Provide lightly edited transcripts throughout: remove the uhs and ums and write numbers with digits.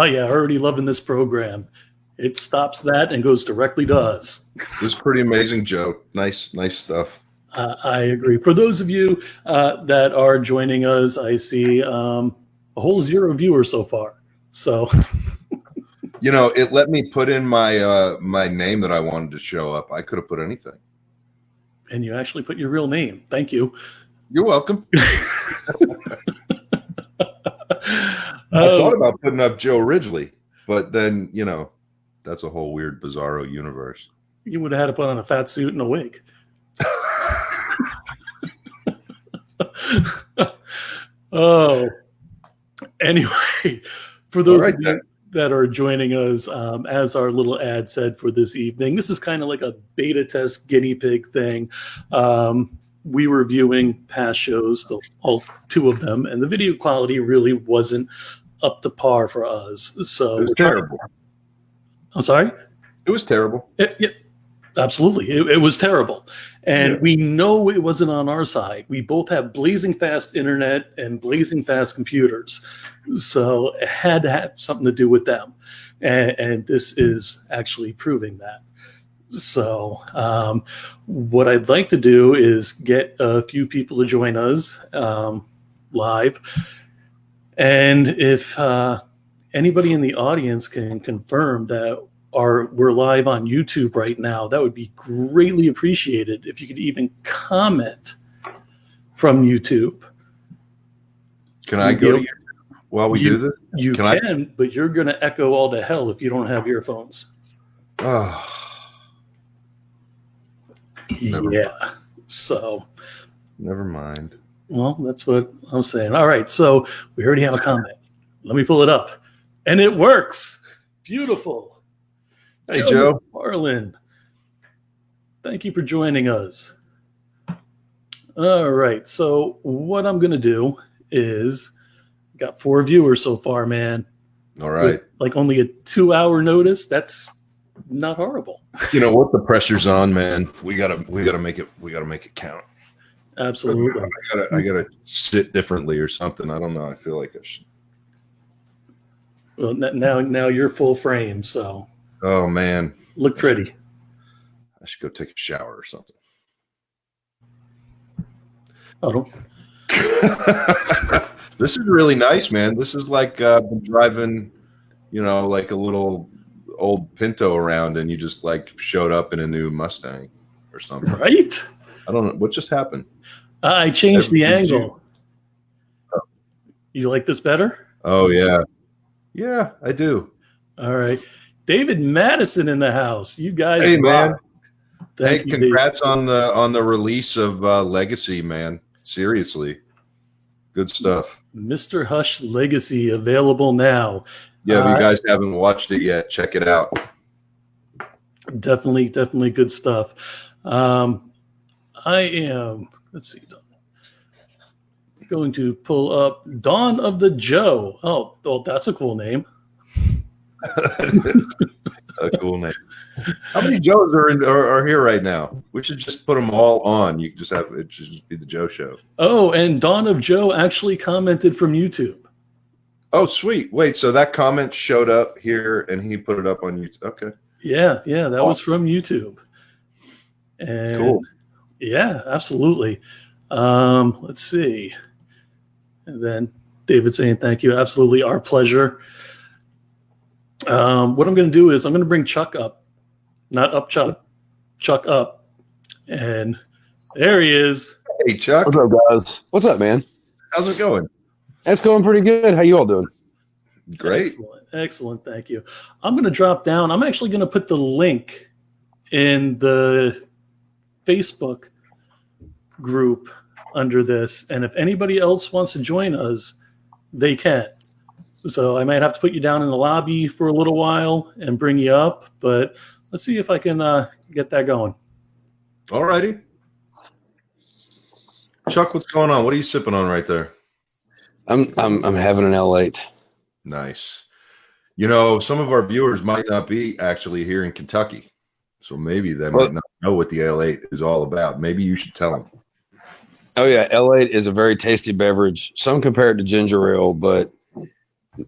oh yeah, already loving this program. It stops that and goes directly to us. It was pretty amazing, Joe. Nice stuff. I agree. For those of you that are joining us, I see a whole 0 viewers so far. So, It let me put in my my name that I wanted to show up. I could have put anything. And you actually put your real name. Thank you. You're welcome. I thought about putting up Joe Ridgely, but then, that's a whole weird, bizarro universe. You would have had to put on a fat suit and a wig. Oh, anyway, for those of you that are joining us, as our little ad said for this evening, this is kind of like a beta test guinea pig thing. We were viewing past shows, all 2 of them, and the video quality really wasn't up to par for us. So it was terrible. I'm sorry? It was terrible. Yeah, absolutely. It was terrible. And we know it wasn't on our side. We both have blazing fast internet and blazing fast computers. So it had to have something to do with them. And this is actually proving that. So what I'd like to do is get a few people to join us live. And if anybody in the audience can confirm that we're live on YouTube right now, that would be greatly appreciated if you could even comment from YouTube. Can I go to YouTube while we do this? You can, but you're going to echo all to hell if you don't have earphones. Oh. So never mind. Well, that's what I'm saying. All right, so we already have a comment. Let me pull it up, and it works. Beautiful. Hey, Joe Marlin, thank you for joining us. All right, so what I'm going to do is got 4 viewers so far, man. All right, with like only a 2-hour notice. That's not horrible. You know what? The pressure's on, man. We gotta make it count. Absolutely. I gotta sit differently or something. I don't know. I feel like I should. Well, now you're full frame, so. Oh man, look pretty. I should go take a shower or something. Oh. This is really nice, man. This is like driving, like a little old Pinto around, and you just like showed up in a new Mustang or something. Right? I don't know what just happened. I changed the angle. You like this better? Oh yeah, I do. All right, David Madison in the house. You guys, hey man. Thank you, congrats on the release of Legacy, man. Seriously, good stuff. Mr. Hush Legacy available now. Yeah, if you guys haven't watched it yet, check it out. Definitely good stuff. I am, let's see, going to pull up Dawn of the Joe. Oh, well, that's a cool name. A cool name. How many Joes are here right now? We should just put them all on. You can just have it should just be the Joe show. Oh, and Dawn of Joe actually commented from YouTube. Oh, sweet. Wait, so that comment showed up here and he put it up on YouTube. Okay. Yeah, that was from YouTube. And cool. Yeah, absolutely. Let's see. And then David saying thank you. Absolutely our pleasure. What I'm going to do is I'm going to bring Chuck up. Not up, Chuck up. And there he is. Hey, Chuck. What's up, guys? What's up, man? How's it going? It's going pretty good. How you all doing? Great. Excellent. Thank you. I'm going to drop down. I'm actually going to put the link in the Facebook group under this. And if anybody else wants to join us, they can. So I might have to put you down in the lobby for a little while and bring you up. But let's see if I can get that going. All righty. Chuck, what's going on? What are you sipping on right there? I'm having an L8. Nice. Some of our viewers might not be actually here in Kentucky, so maybe they might not know what the L8 is all about. Maybe you should tell them. Oh yeah, L8 is a very tasty beverage. Some compare it to ginger ale, but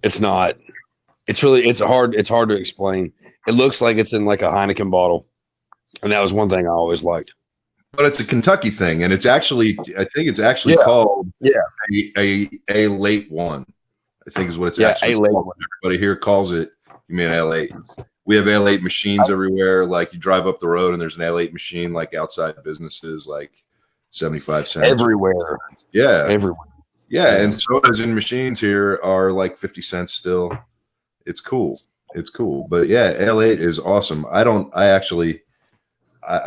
it's not. it's hard to explain. It looks like it's in like a Heineken bottle, and that was one thing I always liked. But it's a Kentucky thing, and I think it's actually called a late one. I think is what it's actually a late called. one. Everybody here calls it. You mean L8? We have L8 machines everywhere. Like you drive up the road, and there's an L8 machine like outside businesses, like 75 cents Everywhere. Yeah, everywhere. Yeah, and sodas in machines here are like 50 cents still. It's cool. But yeah, L8 is awesome. I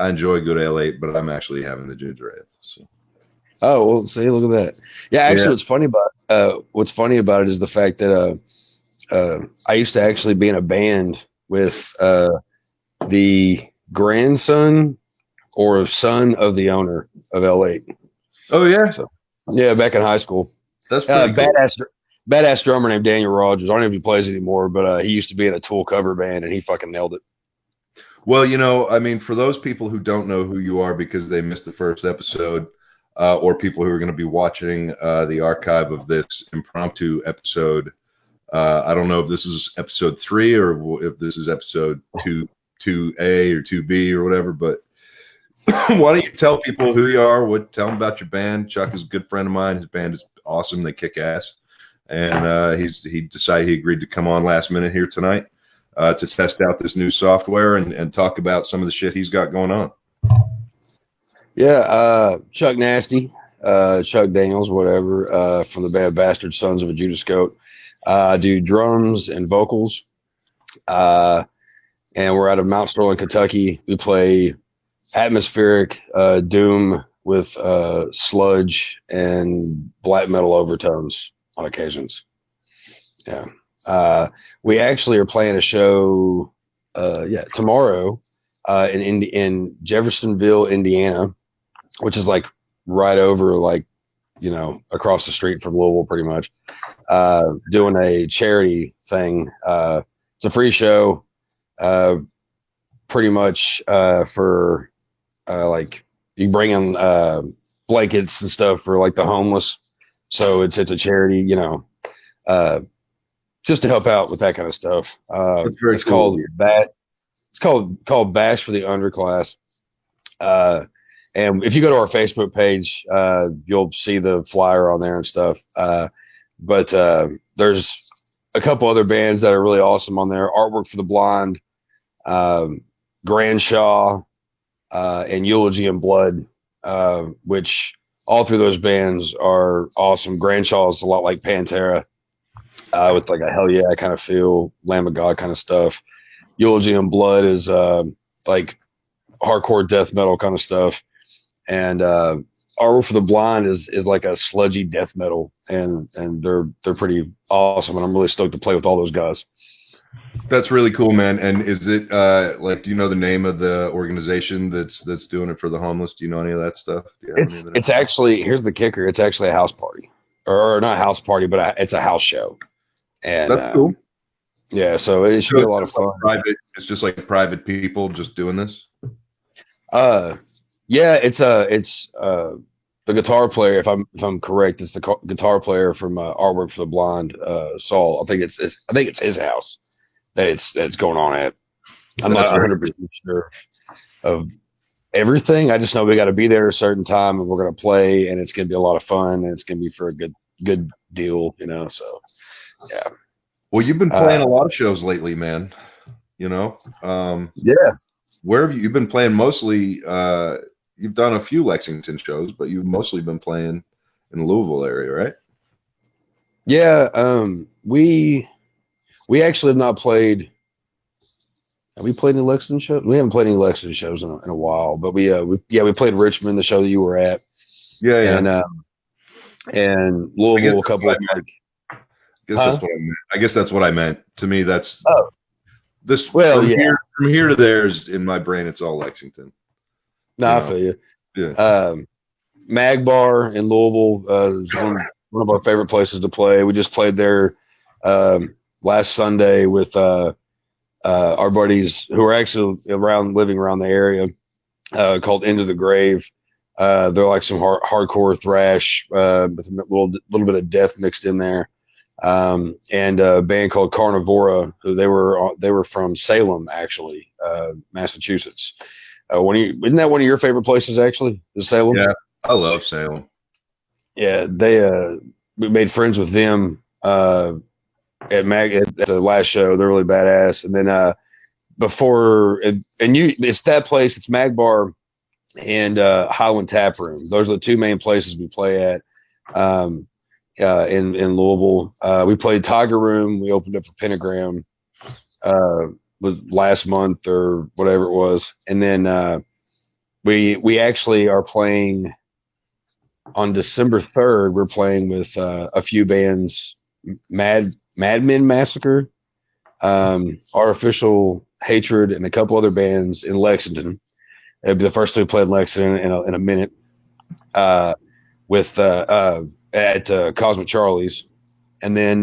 enjoy good L8, but I'm actually having the ginger ale. So. Oh, well, see, look at that. Yeah, actually, what's funny about it is the fact that I used to actually be in a band with the grandson or son of the owner of L8. Oh yeah, so, yeah, back in high school. That's pretty cool. Badass drummer named Daniel Rogers. I don't know if he plays anymore, but he used to be in a Tool cover band, and he fucking nailed it. Well, I mean, for those people who don't know who you are because they missed the first episode, or people who are going to be watching the archive of this impromptu episode, I don't know if this is episode 3 or if this is episode 2A or 2B or whatever, but why don't you tell people who you are? Tell them about your band. Chuck is a good friend of mine. His band is awesome. They kick ass. And he agreed to come on last minute here tonight to test out this new software and talk about some of the shit he's got going on. Yeah, Chuck Nasty, Chuck Daniels, whatever, from the band Bastard Sons of a Judas Goat. I do drums and vocals. And we're out of Mount Sterling, Kentucky. We play atmospheric doom with sludge and black metal overtones on occasions. Yeah. We actually are playing a show tomorrow in Jeffersonville, Indiana, which is like right over, like, across the street from Louisville pretty much, doing a charity thing. It's a free show, pretty much for like you bring in blankets and stuff for like the homeless. So it's a charity, just to help out with that kind of stuff. It's cool. called Bash for the Underclass. And if you go to our Facebook page, you'll see the flyer on there and stuff. But there's a couple other bands that are really awesome on there. Artwork for the Blind, Granshaw, and Eulogy in Blood, which all three of those bands are awesome. Granshaw is a lot like Pantera, with like a Hell Yeah kind of feel, Lamb of God kind of stuff. Eulogy in Blood is like hardcore death metal kind of stuff. And Artwork for the Blind is like a sludgy death metal, and they're pretty awesome, and I'm really stoked to play with all those guys. That's really cool, man. And is it like, do you know the name of the organization that's doing it for the homeless? Do you know any of that stuff? It's actually, here's the kicker, it's actually a house party, or not a house party, but it's a house show. And that's cool. Yeah, so it should be a lot of fun. It's just like private people just doing this. Yeah, it's the guitar player. If I'm correct, it's the guitar player from Artwork for the Blind, Saul. I think it's his house that's going on at. I'm not 100% sure of everything. I just know we got to be there at a certain time, and we're going to play, and it's going to be a lot of fun, and it's going to be for a good deal, So, yeah. Well, you've been playing a lot of shows lately, man. Yeah. Where have you've been playing mostly? You've done a few Lexington shows, but you've mostly been playing in the Louisville area, right? Yeah. We actually have not played. Have we played any Lexington shows? We haven't played any Lexington shows in a while, but we played Richmond, the show that you were at. Yeah. And Louisville, a couple of like. I guess that's what I meant. To me, that's this. Well, from here to there is in my brain. It's all Lexington. No, I feel you. Yeah. Mag Bar in Louisville is one of our favorite places to play. We just played there last Sunday with our buddies who are actually living around the area, called Into the Grave. They're like some hardcore thrash with a little bit of death mixed in there. and a band called Carnivora, who they were from Salem, actually, Massachusetts. Isn't that one of your favorite places, actually, is Salem? Yeah, I love Salem. Yeah, we made friends with them at the last show. They're really badass. And then it's that place. It's Magbar and Highland Tap Room. Those are the two main places we play at in Louisville. We played Tiger Room. We opened up for Pentagram was last month or whatever it was, and then we actually are playing on December 3rd. We're playing with a few bands: Madmen Massacre, Artificial Hatred, and a couple other bands in Lexington. It'll be the first time we played in Lexington in a minute. At Cosmic Charlie's, and then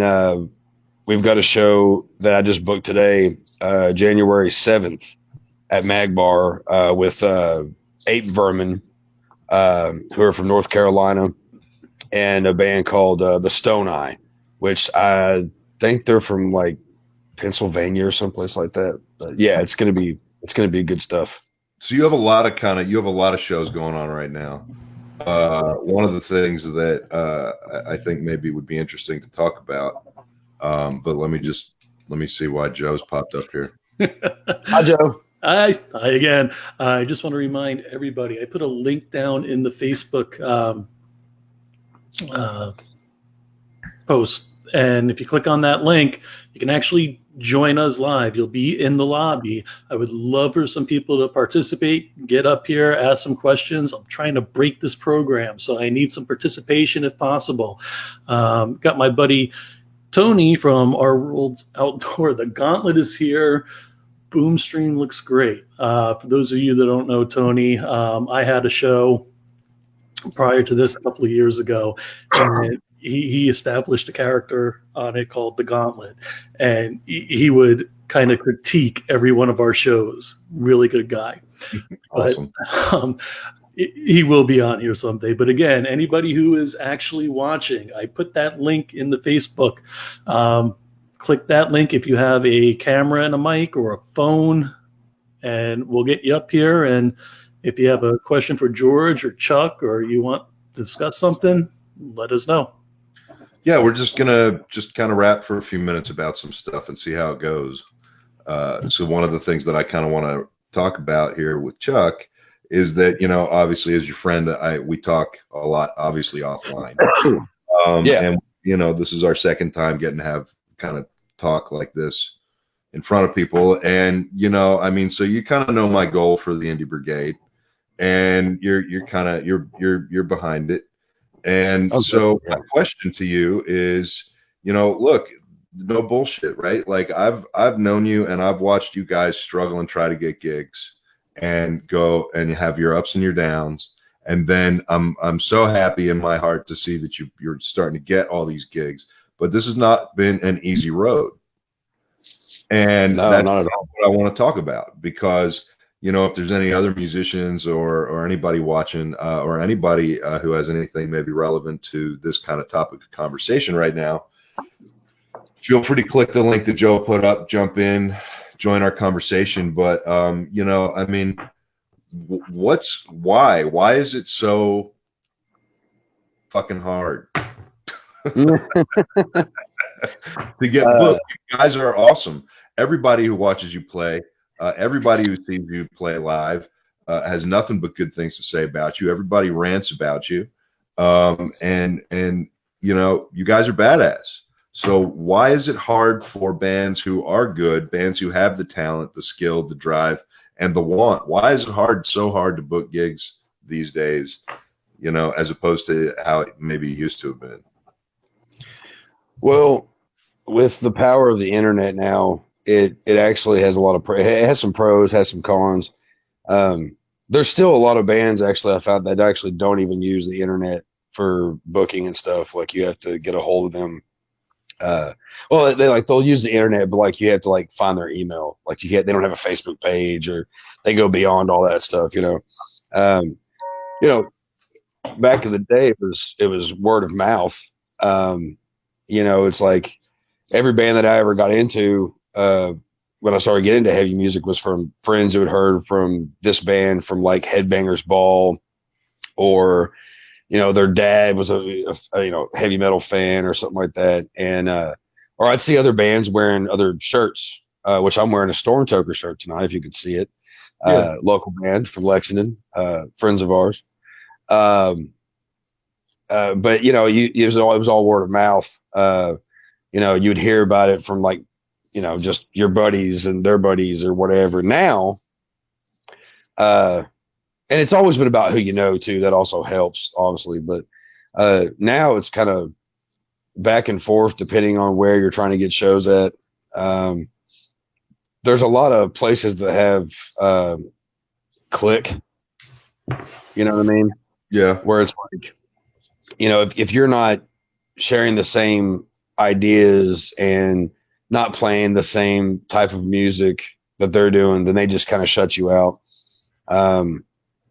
we've got a show that I just booked today, January 7th at Magbar with Ape Vermin, who are from North Carolina, and a band called the Stone Eye, which I think they're from like Pennsylvania or someplace like that. But yeah, it's gonna be good stuff. So you have a lot of shows going on right now. One of the things that I think maybe would be interesting to talk about, but let me see why Joe's popped up here. Hi, Joe. I just want to remind everybody, I put a link down in the Facebook post, and if you click on that link, you can actually join us live. You'll be in the lobby. I would love for some people to participate, get up here, ask some questions. I'm trying to break this program, so I need some participation if possible. Got my buddy Tony from Our World's Outdoor. The Gauntlet is here. Boom Stream looks great. For those of you that don't know Tony, I had a show prior to this a couple of years ago, and he established a character on it called the Gauntlet, and he would kind of critique every one of our shows. Really good guy. Awesome. But, he will be on here someday. But again, anybody who is actually watching, I put that link in the Facebook. Click that link if you have a camera and a mic or a phone, and we'll get you up here. And if you have a question for George or Chuck, or you want to discuss something, let us know. Yeah, we're just gonna kind of rap for a few minutes about some stuff and see how it goes. So one of the things that I kind of want to talk about here with Chuck is that, obviously as your friend, we talk a lot, obviously offline. And this is our second time getting to have kind of talk like this in front of people. And so you kind of know my goal for the Indie Brigade, and you're behind it. And so my question to you is, look, no bullshit, right? Like I've known you, and I've watched you guys struggle and try to get gigs and go and have your ups and your downs. And then I'm so happy in my heart to see that you're starting to get all these gigs, but this has not been an easy road. And that's not at all what I want to talk about, because if there's any other musicians or anybody watching or anybody who has anything maybe relevant to this kind of topic of conversation right now, feel free to click the link that Joe put up, jump in, join our conversation. But, why is it so fucking hard to get booked? You guys are awesome. Everybody who watches you play, everybody who sees you play live has nothing but good things to say about you. Everybody rants about you. And you guys are badass. So why is it hard for bands who are good, bands who have the talent, the skill, the drive, and the want? Why is it so hard to book gigs these days, as opposed to how it maybe used to have been? Well, with the power of the internet now, it actually has a lot of it has some pros, has some cons. There's still a lot of bands actually I found that actually don't even use the internet for booking and stuff. Like you have to get a hold of them. They'll use the internet, but like you have to like find their email. Like they don't have a Facebook page, or they go beyond all that stuff. Back in the day, it was word of mouth. It's like every band that I ever got into, when I started getting into heavy music was from friends who had heard from this band from like Headbangers Ball, or, their dad was a heavy metal fan or something like that. And, or I'd see other bands wearing other shirts, which I'm wearing a Storm Toker shirt tonight, if you could see it. Yeah. Local band from Lexington, friends of ours. But it was all word of mouth. You'd hear about it from like, just your buddies and their buddies or whatever. Now, and it's always been about who you know too. That also helps, obviously. But now it's kind of back and forth depending on where you're trying to get shows at. There's a lot of places that have click. You know what I mean? Yeah. Where it's like, if you're not sharing the same ideas and not playing the same type of music that they're doing, then they just kind of shut you out.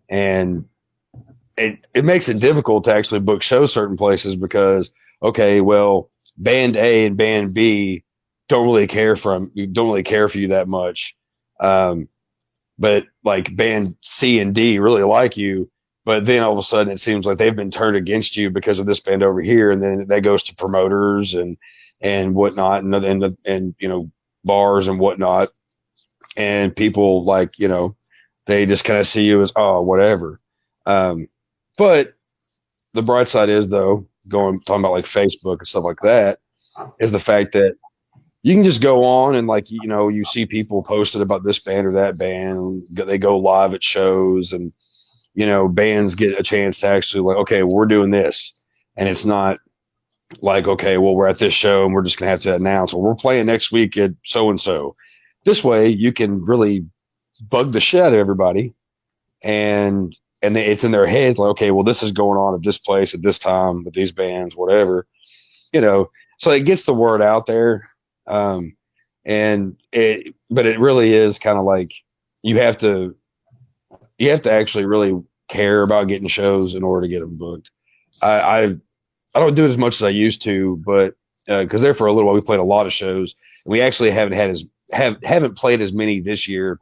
And it makes it difficult to actually book shows certain places because, okay, well, band A and band B don't really care for you that much. But like band C and D really like you. But then all of a sudden it seems like they've been turned against you because of this band over here. And then that goes to promoters and whatnot and bars and whatnot. And people like, they just kind of see you as, oh, whatever. But the bright side is though, talking about like Facebook and stuff like that, is the fact that you can just go on and like, you see people posted about this band or that band. They go live at shows and, bands get a chance to actually like, okay, we're doing this. And it's not like, okay, well, we're at this show and we're just going to have to announce, well, we're playing next week at so-and-so. This way you can really bug the shit out of everybody. And it's in their heads like, okay, well, this is going on at this place at this time with these bands, whatever, so it gets the word out there. But it really is kind of like you have to actually really care about getting shows in order to get them booked. I don't do it as much as I used to, but because there for a little while we played a lot of shows, and we actually haven't played as many this year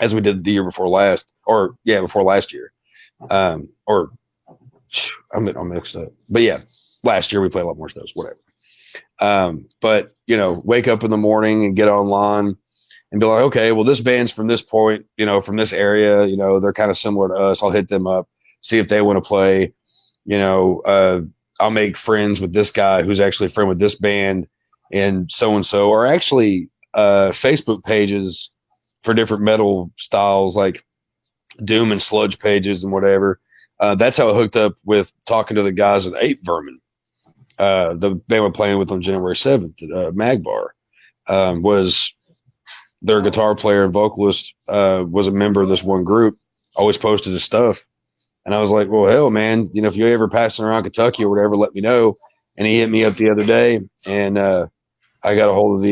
as we did the year before last, before last year. I'm mixed up, but yeah, last year we played a lot more shows, whatever. But wake up in the morning and get online and be like, okay, well, this band's from this point, from this area, they're kind of similar to us. I'll hit them up, see if they want to play, I'll make friends with this guy who's actually a friend with this band and so, or actually, Facebook pages for different metal styles, like doom and sludge pages and whatever. That's how I hooked up with talking to the guys at Ape Vermin. They were playing with on January 7th at Magbar. Was their guitar player and vocalist was a member of this one group, always posted his stuff. And I was like, well, hell, man, if you're ever passing around Kentucky or whatever, let me know. And he hit me up the other day, and I got a hold of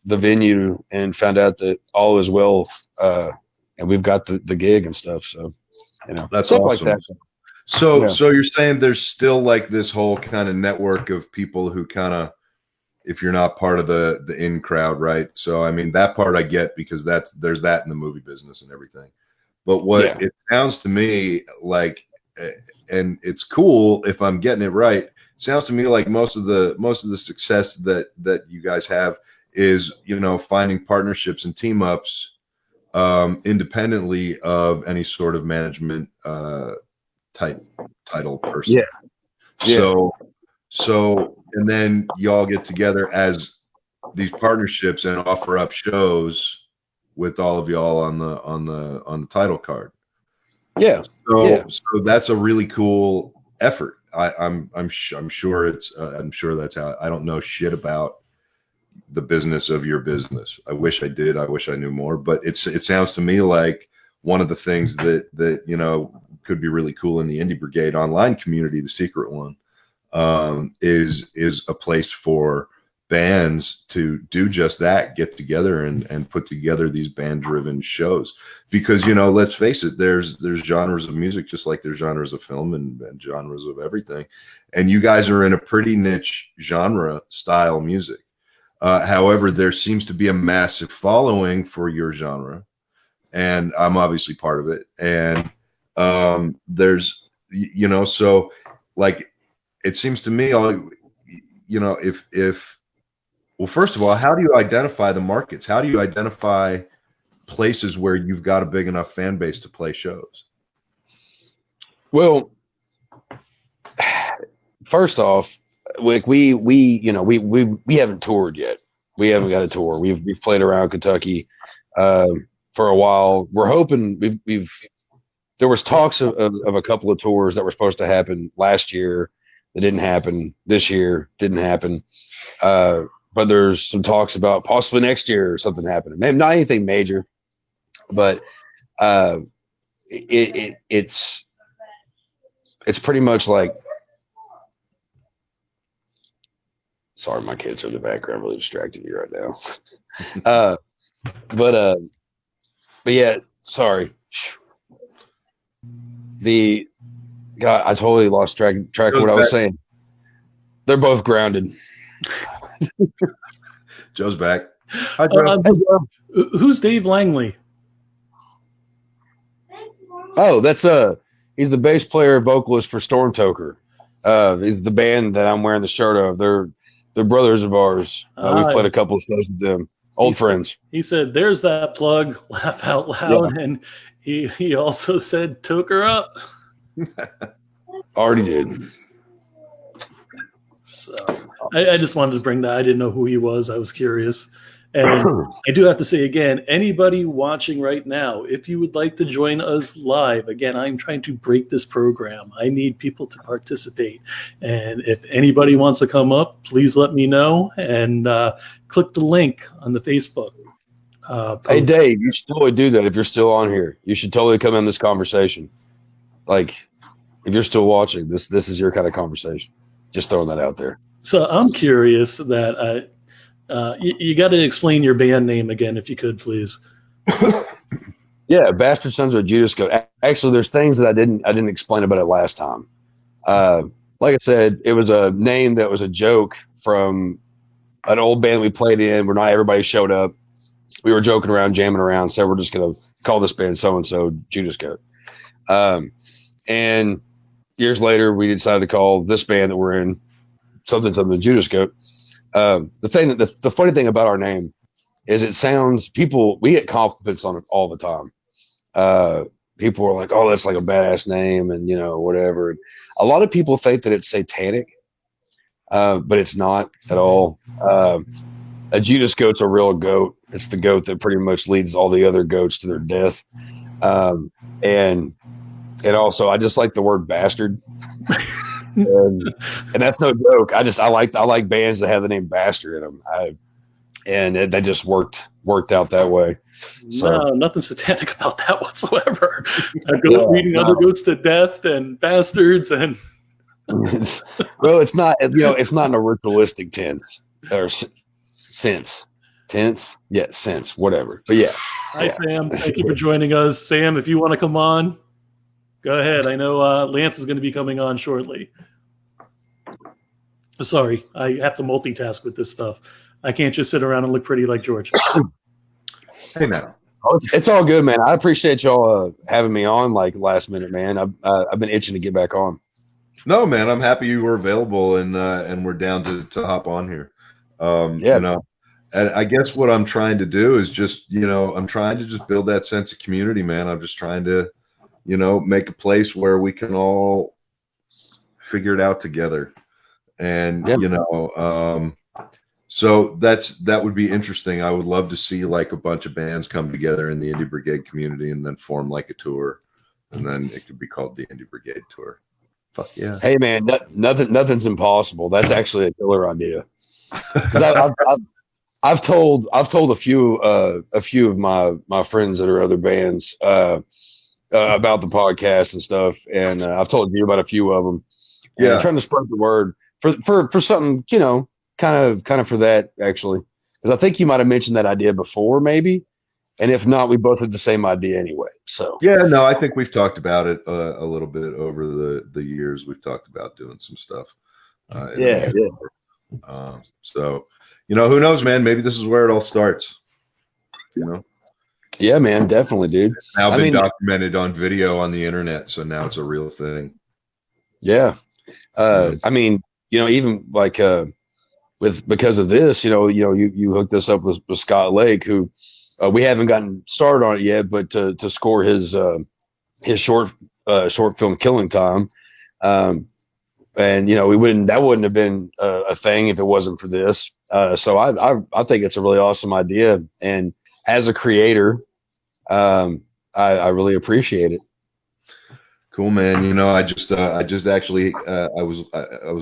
the venue and found out that all is well, and we've got the gig and stuff. So, that's stuff awesome. like that. So you're saying there's still like this whole kind of network of people who kind of, if you're not part of the in crowd, right? So, I mean, that part I get because there's that in the movie business and everything. But what it sounds to me like, and it's cool if I'm getting it right, it sounds to me like most of the success that you guys have is, finding partnerships and team ups independently of any sort of management type title person. Yeah. So and then y'all get together as these partnerships and offer up shows with all of y'all on the title card. Yeah. So that's a really cool effort. I'm sure I'm sure that's how. I don't know shit about the business of your business. I wish I did. I wish I knew more, but it sounds to me like one of the things that could be really cool in the Indie Brigade online community, the secret one, is a place for bands to do just that, get together and put together these band driven shows, because, you know, let's face it, there's genres of music, just like there's genres of film and genres of everything. And you guys are in a pretty niche genre style music. However, there seems to be a massive following for your genre, and I'm obviously part of it. And there's, you know, so like, it seems to me, you know, well, first of all, how do you identify the markets? How do you identify places where you've got a big enough fan base to play shows? Well, first off, like we haven't toured yet. We haven't got a tour. We've played around Kentucky for a while. We're hoping there was talks of a couple of tours that were supposed to happen last year that didn't happen. This year didn't happen. But there's some talks about possibly next year or something happening. Maybe not anything major, but it's pretty much like. Sorry, my kids are in the background, really distracting me right now. But yeah, sorry. God, I totally lost track of what I was saying. They're both grounded. Joe's back. Hi, Joe. Who's Dave Langley? Oh, that's he's the bass player, vocalist for Storm Toker. He's the band that I'm wearing the shirt of. They're brothers of ours. We've played a couple of shows with them. Old friends. He said, "There's that plug." Laugh out loud, yeah. And he also said, "Toker up." Already did. So I just wanted to bring that. I didn't know who he was. I was curious. And I do have to say again, anybody watching right now, if you would like to join us live, again, I'm trying to break this program. I need people to participate. And if anybody wants to come up, please let me know and click the link on the Facebook. Hey, Dave, you should totally do that if you're still on here. You should totally come in this conversation. Like, if you're still watching, this is your kind of conversation. Just throwing that out there. So I'm curious that you got to explain your band name again, if you could, please. Yeah, Bastard Sons of Judas Goat. Actually, there's things that I didn't explain about it last time. Like I said, it was a name that was a joke from an old band we played in where not everybody showed up. We were joking around, jamming around, so we're just going to call this band so-and-so Judas Goat. And years later, we decided to call this band that we're in something Judas Goat. The funny thing about our name is it sounds, we get compliments on it all the time. People are like, "Oh, that's like a badass name," and, you know, whatever. And a lot of people think that it's satanic, but it's not at all. A Judas Goat's a real goat. It's the goat that pretty much leads all the other goats to their death. And also, I just like the word bastard. and that's no joke. I like bands that have the name Bastard in them. That just worked out that way. So, no, nothing satanic about that whatsoever. A goat leading other goats to death and bastards and. Well, it's not. It's not in a ritualistic tense or sense. Tense, yeah, sense, whatever. But yeah. Hi, Sam. Thank you for joining us, Sam. If you want to come on, go ahead. I know Lance is going to be coming on shortly. Sorry, I have to multitask with this stuff. I can't just sit around and look pretty like George. Hey, man. Oh, it's all good, man. I appreciate y'all having me on like last minute, man. I've been itching to get back on. No, man, I'm happy you were available and we're down to hop on here. Yeah. You know, and I guess what I'm trying to do is just, I'm trying to just build that sense of community, man. I'm just trying to, make a place where we can all figure it out together. And, so that would be interesting. I would love to see like a bunch of bands come together in the Indie Brigade community and then form like a tour. And then it could be called the Indie Brigade Tour. Fuck yeah. Hey man, nothing's impossible. That's actually a killer idea. Because I've told a few of my friends that are other bands about the podcast and stuff, and I've told you about a few of them. Yeah, I'm trying to spread the word for something kind of for that actually, because I think you might have mentioned that idea before, maybe. And if not, we both had the same idea anyway. So yeah, no, I think we've talked about it a little bit over the years. We've talked about doing some stuff. So, who knows, man? Maybe this is where it all starts. Yeah, man, definitely, dude. It's now been documented on video on the internet, so now it's a real thing. Yeah, I mean, even like because of this, you hooked us up with Scott Lake, who. We haven't gotten started on it yet, but to score his short film Killing Time, and that wouldn't have been a thing if it wasn't for this. So I think it's a really awesome idea, and as a creator, I really appreciate it. Cool, man. I just actually I was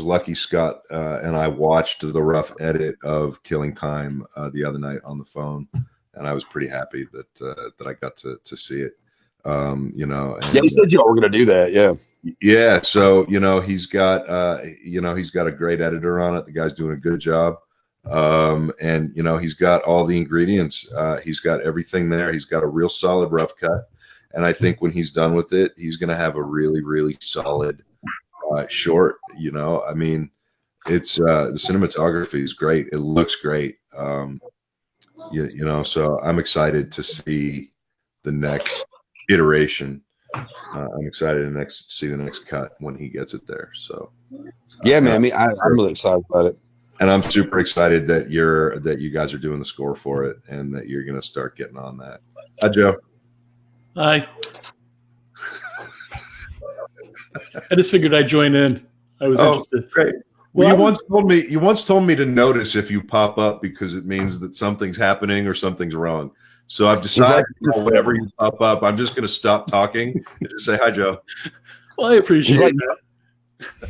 lucky, Scott, and I watched the rough edit of Killing Time the other night on the phone. And I was pretty happy that I got to see it. And, yeah, he said y'all were going to do that. Yeah. Yeah. So, he's got a great editor on it. The guy's doing a good job. And, he's got all the ingredients. He's got everything there. He's got a real solid rough cut. And I think when he's done with it, he's going to have a really, really solid short. I mean, it's the cinematography is great. It looks great. So I'm excited to see the next iteration. I'm excited to see the next cut when he gets it there. So, yeah, man. I mean, I'm really excited about it, and I'm super excited that you guys are doing the score for it, and that you're going to start getting on that. Hi, Joe. Hi. I just figured I'd join in. I was interested. Great. Well, you once told me to notice if you pop up because it means that something's happening or something's wrong. So I've decided whenever you pop up, I'm just going to stop talking and just say hi, Joe. Well, I appreciate that.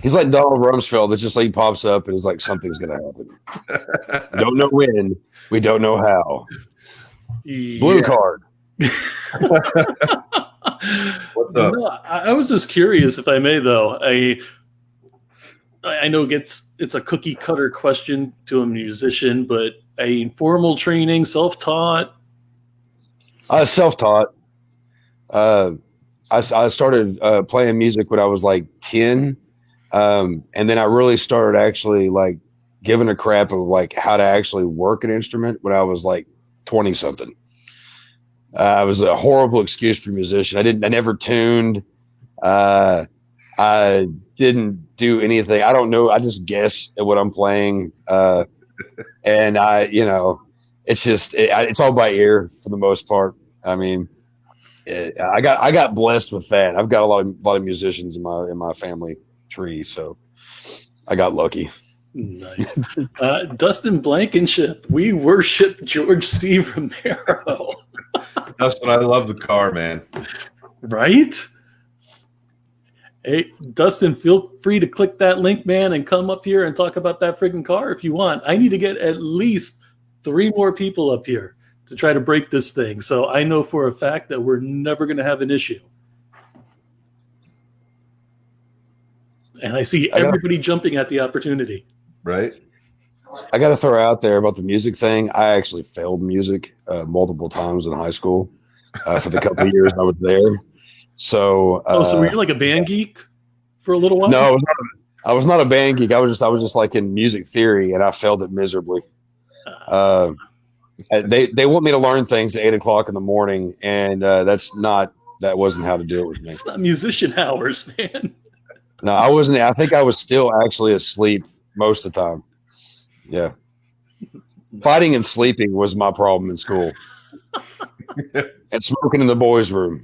He's like Donald Rumsfeld. It's just like he pops up and it's like something's going to happen. We don't know when. We don't know how. Yeah. Blue card. What's up? No, I was just curious, if I may, though. I know it's a cookie cutter question to a musician, but a formal training, self-taught? Self-taught. I started playing music when I was like 10. And then I really started actually like giving a crap of like how to actually work an instrument when I was like 20 something. I was a horrible excuse for a musician. I never tuned. I didn't do anything. I don't know. I just guess at what I'm playing. And it's just, it's all by ear for the most part. I mean, I got blessed with that. I've got a lot of musicians in my family tree. So I got lucky. Nice. Dustin Blankenship. We worship George C. Romero. Dustin, I love the car, man. Right? Hey, Dustin, feel free to click that link, man, and come up here and talk about that friggin' car if you want. I need to get at least 3 more people up here to try to break this thing. So I know for a fact that we're never going to have an issue. And I see everybody jumping at the opportunity. Right. I got to throw out there about the music thing. I actually failed music multiple times in high school for the couple of years I was there. So, so were you like a band geek for a little while? No, I was not a band geek. I was just like in music theory, and I failed it miserably. They want me to learn things at 8:00 in the morning, and that wasn't how to do it with me. It's not musician hours, man. No, I wasn't. I think I was still actually asleep most of the time. Yeah. Fighting and sleeping was my problem in school. And smoking in the boys' room.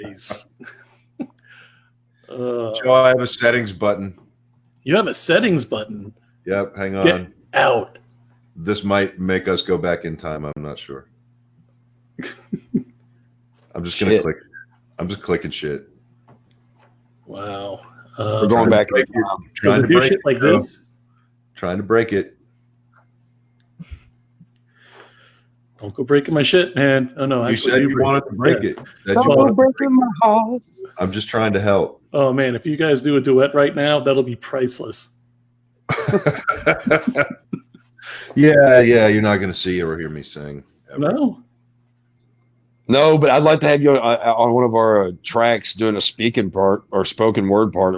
Nice. Joe, I have a settings button. You have a settings button? Yep, hang on. Get out. This might make us go back in time. I'm not sure. I'm just going to click. I'm just clicking shit. Wow. We're going back. Does it do shit like this? Trying to break it. Don't go breaking my shit, man. Oh no! You said you wanted to break it. Don't break my heart. I'm just trying to help. Oh man, if you guys do a duet right now, that'll be priceless. Yeah, you're not going to see or hear me sing. Ever. No, but I'd like to have you on one of our tracks doing a speaking part or spoken word part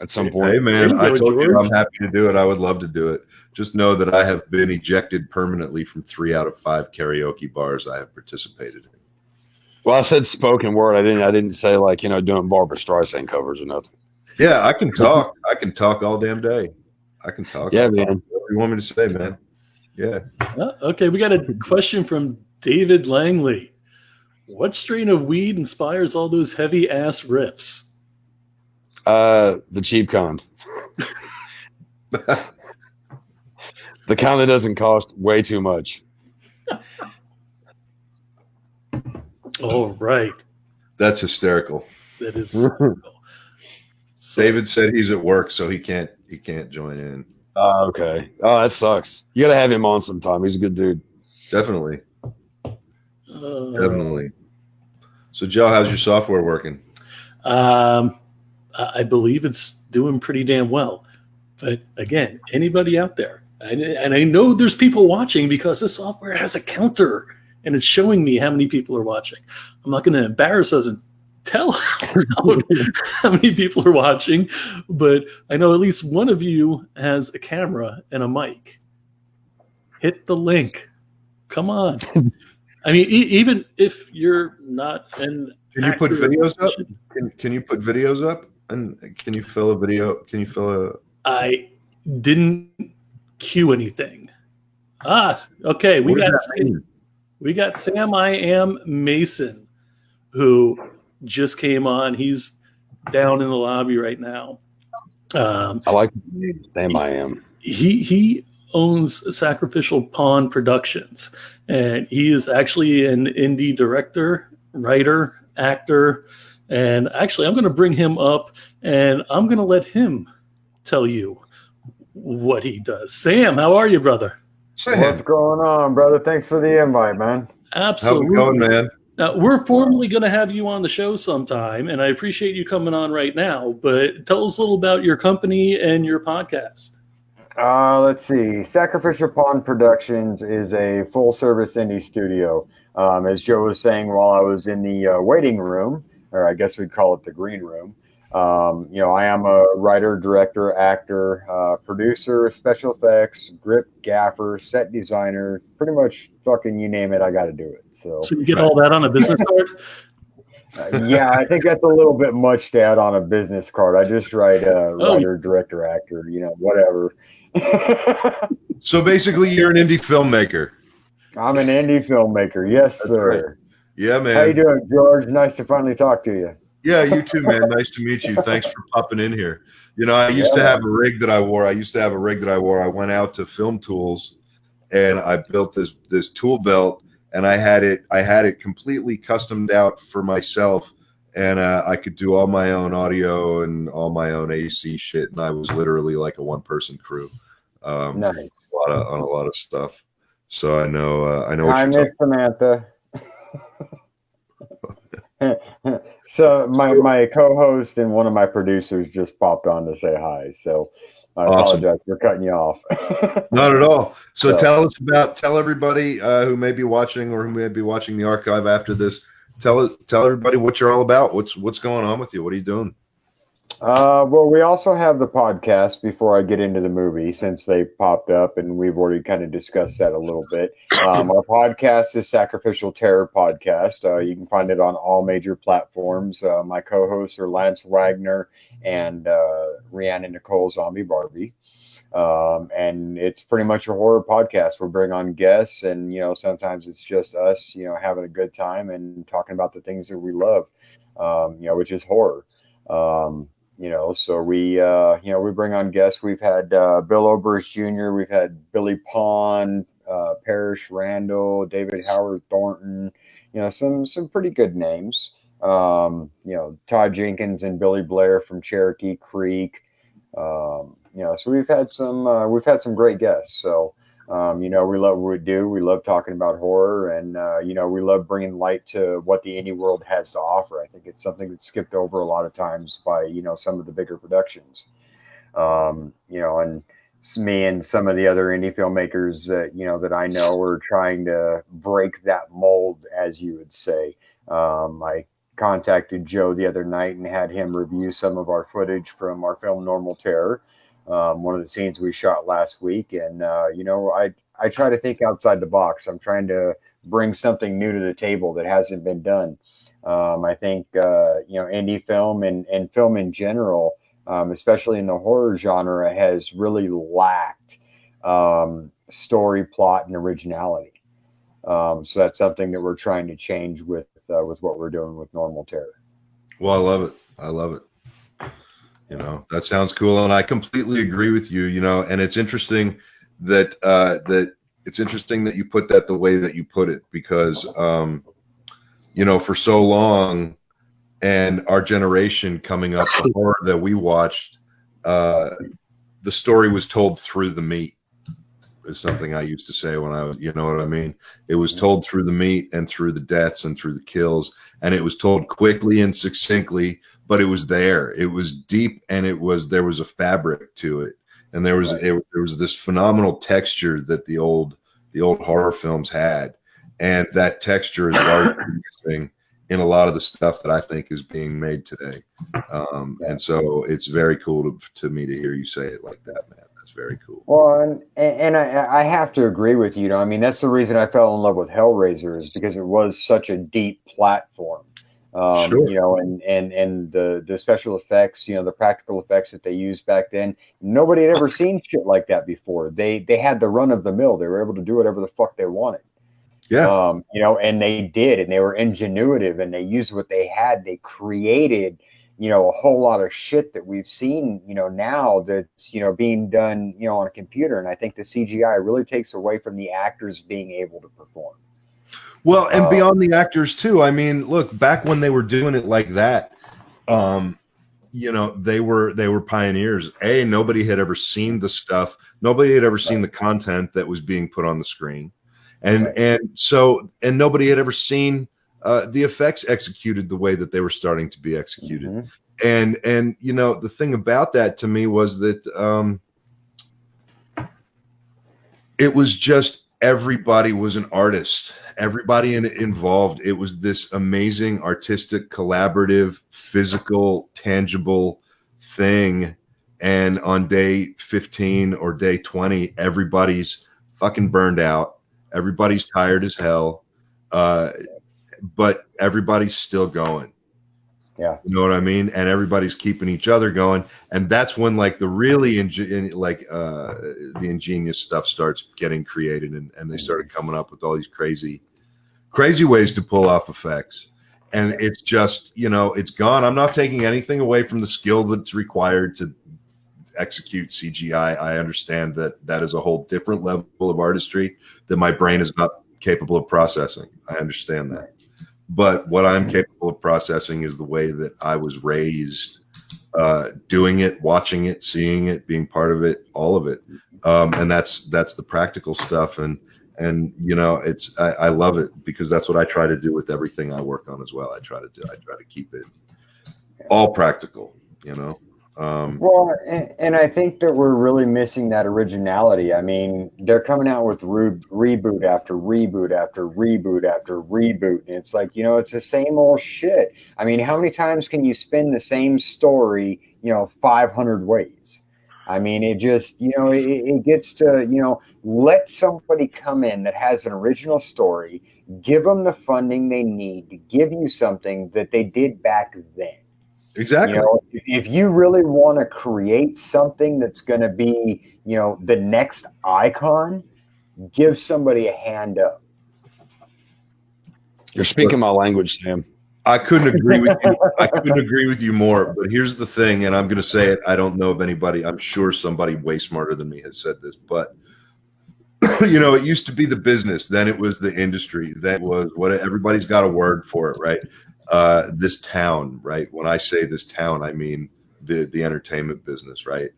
at some point. Hey, man, I told George. you I'm happy to do it. I would love to do it. Just know that I have been ejected permanently from 3 out of 5 karaoke bars I have participated in. Well, I said spoken word. I didn't say like, doing Barbara Streisand covers or nothing. Yeah, I can talk. I can talk all damn day. I can talk. Yeah, man. What you want me to say, man? Yeah. Okay, we got a question from David Langley. What strain of weed inspires all those heavy ass riffs? The cheap kind. The kind that doesn't cost way too much. All right. That's hysterical. That is hysterical. David said he's at work, so he can't join in. Oh, okay. Oh, that sucks. You got to have him on sometime. He's a good dude. Definitely. Definitely. So, Joe, how's your software working? I believe it's doing pretty damn well. But again, anybody out there, and I know there's people watching because this software has a counter and it's showing me how many people are watching. I'm not going to embarrass us and tell how many people are watching, but I know at least one of you has a camera and a mic. Hit the link. Come on. I mean, even if you're not an Can you put videos up? Can you put videos up? And can you fill a video? Can you fill a... I didn't cue anything. Okay. We got Sam I Am Mason, who just came on. He's down in the lobby right now. I like Sam I Am. He owns Sacrificial Pawn Productions, and he is actually an indie director, writer, actor. And actually, I'm going to bring him up, and I'm going to let him tell you what he does. Sam, how are you, brother? Sam. What's going on, brother? Thanks for the invite, man. Absolutely. How's it going, man? Now, we're formally going to have you on the show sometime, and I appreciate you coming on right now. But tell us a little about your company and your podcast. Let's see. Sacrificial Pawn Productions is a full-service indie studio. As Joe was saying while I was in the waiting room, or I guess we'd call it the green room, I am a writer, director, actor, producer, special effects, grip, gaffer, set designer, pretty much fucking you name it, I got to do it. So you get all that on a business card? Yeah, I think that's a little bit much to add on a business card. I just write writer, director, actor, whatever. So basically, you're an indie filmmaker. I'm an indie filmmaker. Yes, That's sir. right. Yeah, man. How you doing, George? Nice to finally talk to you. Yeah, you too, man. Nice to meet you. Thanks for popping in here. I used to have a rig that I wore. I went out to Film Tools, and I built this tool belt, and I had it completely customed out for myself, and I could do all my own audio and all my own AC shit, and I was literally like a one-person crew. Nice. On a lot of stuff. So I know. Hi, Miss Samantha. So my co-host and one of my producers just popped on to say hi. So I apologize for cutting you off. Not at all. So tell everybody who may be watching or who may be watching the archive after this. Tell everybody what you're all about. What's going on with you? What are you doing? Well, we also have the podcast before I get into the movie, since they popped up, and we've already kind of discussed that a little bit. Our podcast is Sacrificial Terror Podcast. You can find it on all major platforms. My co-hosts are Lance Wagner and Rhiannon Nicole Zombie Barbie. And it's pretty much a horror podcast. We'll bring on guests, and sometimes it's just us, having a good time and talking about the things that we love, which is horror. So we bring on guests. We've had Bill Oberst Jr., we've had Billy Pond, Parrish Randall, David Howard Thornton, some pretty good names. Todd Jenkins and Billy Blair from Cherokee Creek. So we've had some great guests. So, we love what we do. We love talking about horror, and, we love bringing light to what the indie world has to offer. I think it's something that's skipped over a lot of times by, some of the bigger productions. And me and some of the other indie filmmakers that that I know are trying to break that mold, as you would say. I contacted Joe the other night and had him review some of our footage from our film Normal Terror, one of the scenes we shot last week. And I try to think outside the box. I'm trying to bring something new to the table that hasn't been done. I think indie film and film in general, especially in the horror genre, has really lacked story, plot, and originality. So that's something that we're trying to change with what we're doing with Normal Terror. Well, I love it. I love it. That sounds cool, and I completely agree with you. And it's interesting that that you put that the way that you put it, because for so long, and our generation coming up, the horror that we watched, the story was told through the meat, is something I used to say when I was, you know what I mean? It was told through the meat and through the deaths and through the kills, and it was told quickly and succinctly, but it was there. It was deep, and there was a fabric to it, and there was this phenomenal texture that the old horror films had, and that texture is largely missing in a lot of the stuff that I think is being made today. And so it's very cool to me to hear you say it like that, man. That's very cool. Well, and I have to agree with you. I mean, that's the reason I fell in love with Hellraiser, is because it was such a deep platform. Sure. And the special effects, the practical effects that they used back then, nobody had ever seen shit like that before. They had the run of the mill. They were able to do whatever the fuck they wanted. Yeah. And they did, and they were ingenuitive, and they used what they had. They created, a whole lot of shit that we've seen, now that's, being done, on a computer. And I think the CGI really takes away from the actors being able to perform. Well, and beyond the actors too. I mean, look, back when they were doing it like that, they were pioneers. Nobody had ever seen the stuff. Nobody had ever seen the content that was being put on the screen. And nobody had ever seen the effects executed the way that they were starting to be executed. Mm-hmm. And the thing about that to me was that it was just everybody was an artist. Everybody involved. It was this amazing artistic, collaborative, physical, tangible thing. And on day 15 or day 20, everybody's fucking burned out. Everybody's tired as hell, but everybody's still going. Yeah, you know what I mean. And everybody's keeping each other going, and that's when like the really the ingenious stuff starts getting created, and they started coming up with all these crazy ways to pull off effects. And it's just it's gone. I'm not taking anything away from the skill that's required to execute CGI. I understand that is a whole different level of artistry that my brain is not capable of processing. I understand that. But what I'm capable of processing is the way that I was raised, doing it, watching it, seeing it, being part of it, all of it. And that's the practical stuff. And I love it, because that's what I try to do with everything I work on as well. I try to keep it all practical, Well, and I think that we're really missing that originality. I mean, they're coming out with reboot after reboot after reboot after reboot. And it's like, it's the same old shit. I mean, how many times can you spin the same story, 500 ways? I mean, it just, it gets to, let somebody come in that has an original story, give them the funding they need to give you something that they did back then. Exactly. If you really want to create something that's going to be, the next icon, give somebody a hand up. You're speaking my language, Sam. I couldn't agree with you. I couldn't agree with you more. But here's the thing, and I'm going to say it. I don't know of anybody. I'm sure somebody way smarter than me has said this, but it used to be the business. Then it was the industry. Then it was what everybody's got a word for it, right? This town, right? When I say this town, I mean the entertainment business, right?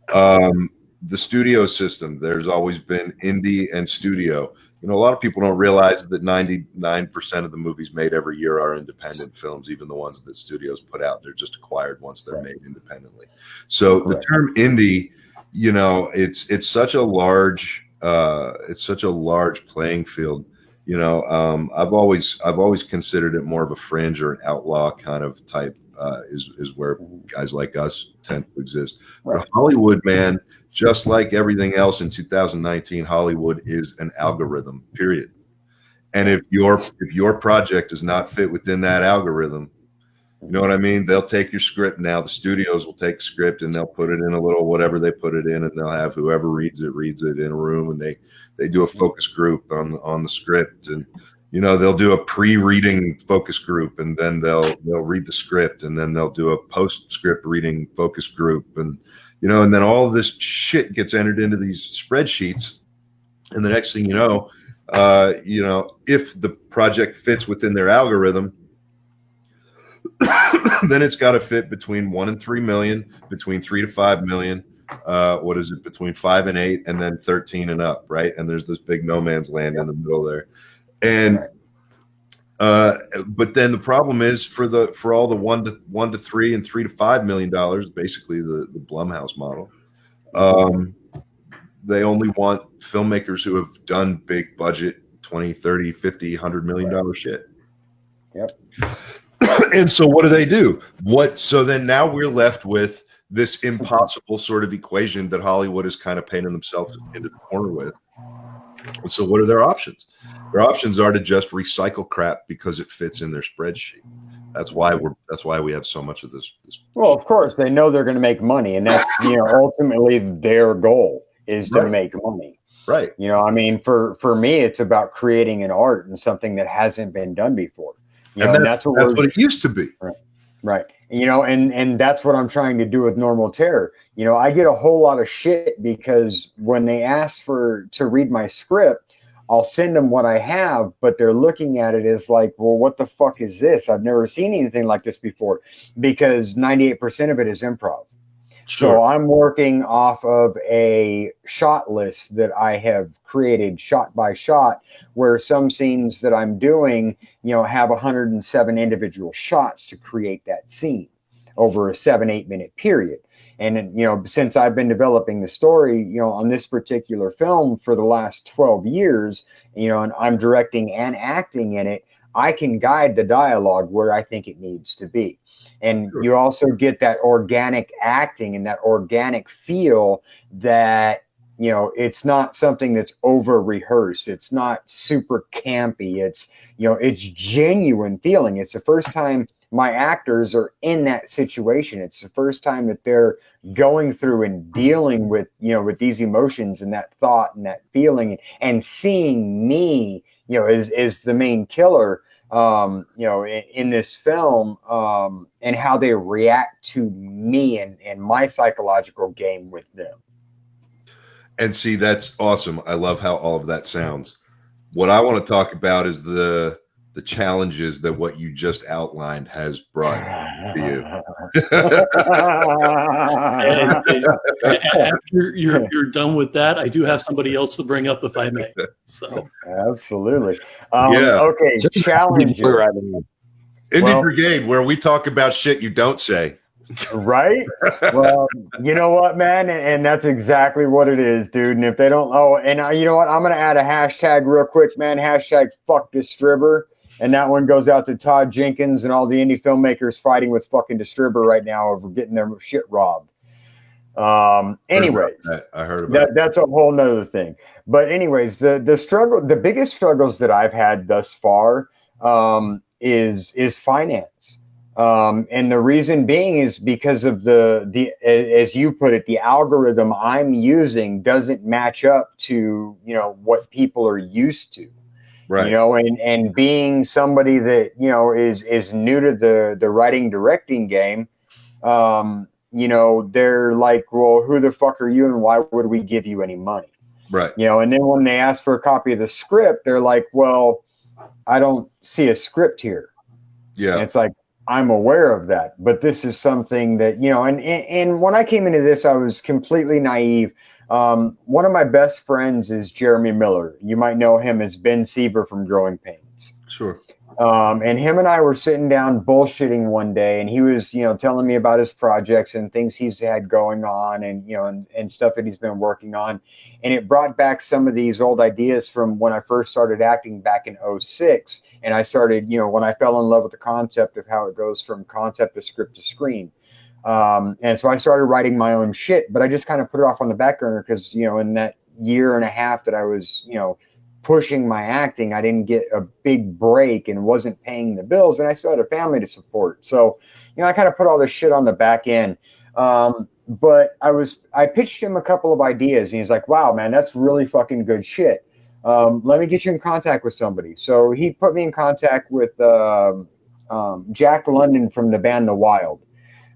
The studio system. There's always been indie and studio. A lot of people don't realize that 99% of the movies made every year are independent films, even the ones that studios put out. They're just acquired once they're made independently. So the term indie it's such a large playing field. I've always considered it more of a fringe or an outlaw kind of type, is where guys like us tend to exist. Right. But Hollywood, man, just like everything else in 2019, Hollywood is an algorithm, period. And if your project does not fit within that algorithm, you know what I mean? They'll take your script now. The studios will take script and they'll put it in a little whatever they put it in, and they'll have whoever reads it in a room, and they do a focus group on the script, and they'll do a pre-reading focus group, and then they'll read the script, and then they'll do a post-script reading focus group, and and then all of this shit gets entered into these spreadsheets, and the next thing you know, if the project fits within their algorithm, then it's got to fit between 1 and 3 million, between 3 to 5 million. What is it? Between 5 and 8, and then 13 and up, right? And there's this big no man's land in the middle there. And but then the problem is for all the 1 to 3 and 3 to 5 million dollars, basically the Blumhouse model. They only want filmmakers who have done big budget 20, 30, 50, $100 million shit. Yep. And so what do? So then now we're left with this impossible sort of equation that Hollywood is kind of painting themselves into the corner with. And so what are their options? Their options are to just recycle crap because it fits in their spreadsheet. That's why we have so much of this. Well, of course, they know they're going to make money, and that's ultimately their goal is to make money. Right. I mean, for me, it's about creating an art and something that hasn't been done before. And that's what it used to be. Right. And that's what I'm trying to do with Normal Terror. I get a whole lot of shit because when they ask to read my script, I'll send them what I have, but they're looking at it as like, well, what the fuck is this? I've never seen anything like this before, because 98% of it is improv. Sure. So I'm working off of a shot list that I have created shot by shot, where some scenes that I'm doing, have 107 individual shots to create that scene over a 7-8 minute period. And, since I've been developing the story, on this particular film for the last 12 years, and I'm directing and acting in it, I can guide the dialogue where I think it needs to be. And you also get that organic acting and that organic feel that, it's not something that's over rehearsed. It's not super campy. It's, it's genuine feeling. It's the first time my actors are in that situation. It's the first time that they're going through and dealing with, with these emotions and that thought and that feeling, and seeing me, as the main killer, in this film, and how they react to me and my psychological game with them. And see, that's awesome. I love how all of that sounds. What I want to talk about is the challenges that what you just outlined has brought to you. After you're done with that, I do have somebody else to bring up, if I may. So absolutely. Okay, challenges. Indie Brigade, where we talk about shit you don't say. Right? Well, you know what, man? And that's exactly what it is, dude. And if they don't, you know what? I'm going to add a hashtag real quick, man. Hashtag fuck Distribber. And that one goes out to Todd Jenkins and all the indie filmmakers fighting with fucking Distribber right now over getting their shit robbed. Anyways, I heard about that's a whole nother thing. But anyways, the biggest struggles that I've had thus far is finance. And the reason being is because of the as you put it, the algorithm I'm using doesn't match up to, what people are used to. Right. And being somebody that, is new to the writing directing game, they're like, well, who the fuck are you and why would we give you any money? Right. And then when they ask for a copy of the script, they're like, well, I don't see a script here. Yeah. And it's like, I'm aware of that, but this is something that, and when I came into this, I was completely naive. One of my best friends is Jeremy Miller. You might know him as Ben Seaver from Growing Pains. Sure. And him and I were sitting down bullshitting one day, and he was, telling me about his projects and things he's had going on, and and stuff that he's been working on. And it brought back some of these old ideas from when I first started acting back in '06. And I started, when I fell in love with the concept of how it goes from concept to script to screen. And so I started writing my own shit, but I just kind of put it off on the back burner because, in that year and a half that I was, pushing my acting, I didn't get a big break and wasn't paying the bills, and I still had a family to support. So, I kind of put all this shit on the back end. But I pitched him a couple of ideas, and he's like, wow, man, that's really fucking good shit. Let me get you in contact with somebody. So he put me in contact with Jack London from the band The Wild.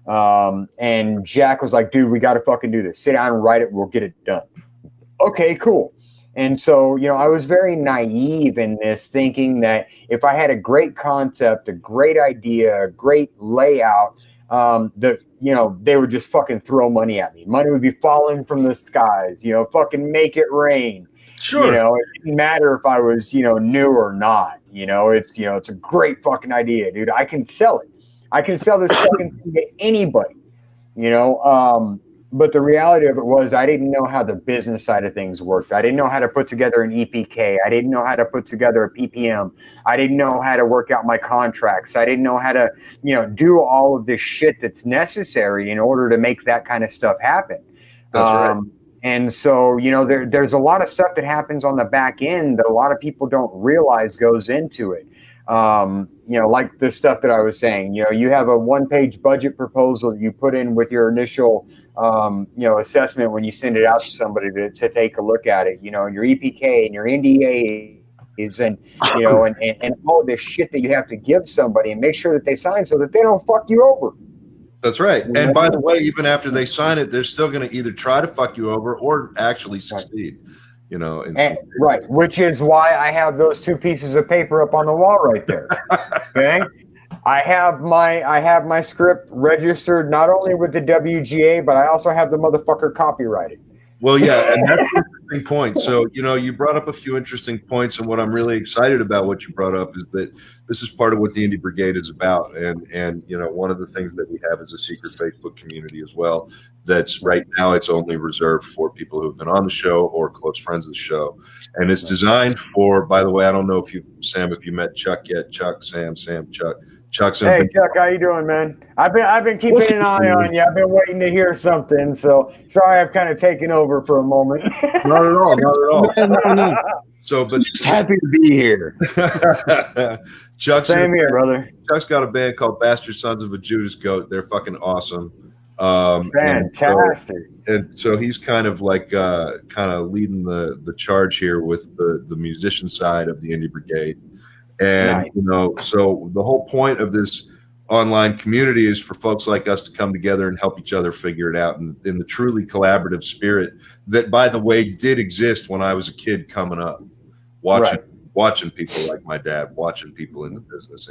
And Jack was like, dude, we got to fucking do this. Sit down and write it. We'll get it done. Okay, cool. And so, I was very naive in this, thinking that if I had a great concept, a great idea, a great layout, they would just fucking throw money at me. Money would be falling from the skies, fucking make it rain. Sure. It didn't matter if I was, new or not. It's a great fucking idea, dude. I can sell it. I can sell this fucking thing to anybody, but the reality of it was I didn't know how the business side of things worked. I didn't know how to put together an EPK. I didn't know how to put together a PPM. I didn't know how to work out my contracts. I didn't know how to, do all of this shit that's necessary in order to make that kind of stuff happen. That's right. And so, there's a lot of stuff that happens on the back end that a lot of people don't realize goes into it. Like the stuff that I was saying, you have a 1-page budget proposal that you put in with your initial, assessment when you send it out to somebody to take a look at it, your EPK and your NDA and, and all this shit that you have to give somebody and make sure that they sign so that they don't fuck you over. That's right. And by the way, even after they sign it, they're still going to either try to fuck you over or actually succeed. Right, which is why I have those 2 pieces of paper up on the wall right there. Okay, I have my script registered not only with the WGA, but I also have the motherfucker copyrighted. Well, yeah, and that's an interesting point. So, you brought up a few interesting points, and what I'm really excited about what you brought up is that this is part of what the Indie Brigade is about. And one of the things that we have is a secret Facebook community as well. That's right now, it's only reserved for people who have been on the show or close friends of the show. And it's designed for, by the way, I don't know if you met Chuck yet. Chuck, Sam, Chuck. Chuck's hey, Chuck, how you doing, man? I've been keeping an eye on you. I've been waiting to hear something. So sorry, I've kind of taken over for a moment. Not at all. No. So, but just happy to be here. Same here, brother. Chuck's got a band called Bastard Sons of a Judas Goat. They're fucking awesome. Fantastic. And so he's kind of like leading the charge here with the musician side of the Indie Brigade. And, nice. So the whole point of this online community is for folks like us to come together and help each other figure it out in the truly collaborative spirit that, by the way, did exist when I was a kid coming up, watching people like my dad, watching people in the business.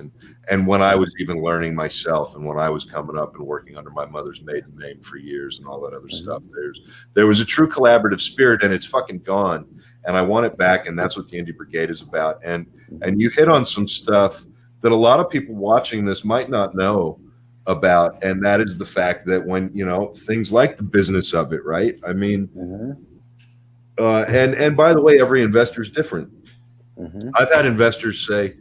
And when I was even learning myself and when I was coming up and working under my mother's maiden name for years and all that other stuff, there was a true collaborative spirit, and it's fucking gone. And I want it back, and that's what the Indie Brigade is about. And you hit on some stuff that a lot of people watching this might not know about, and that is the fact that when, things like the business of it, right? I mean, and by the way, every investor is different. Mm-hmm. I've had investors say,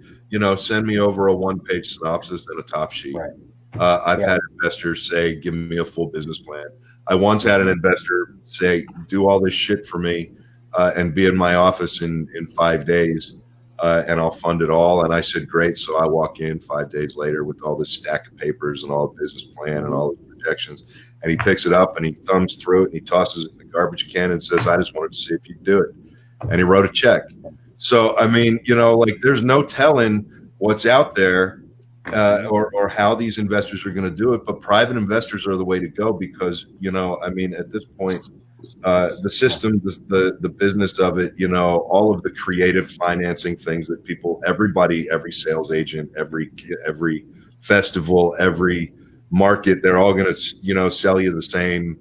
send me over a 1-page synopsis and a top sheet. Right. I've had investors say, give me a full business plan. I once had an investor say, do all this shit for me. And be in my office in 5 days, and I'll fund it all. And I said, great. So I walk in 5 days later with all this stack of papers and all the business plan and all the projections. And he picks it up and he thumbs through it and he tosses it in the garbage can and says, I just wanted to see if you'd do it. And he wrote a check. So, I mean, there's no telling what's out there or how these investors are going to do it. But private investors are the way to go because, at this point, the system, the business of it, all of the creative financing things that everybody, every sales agent, every festival, every market, they're all going to, sell you the same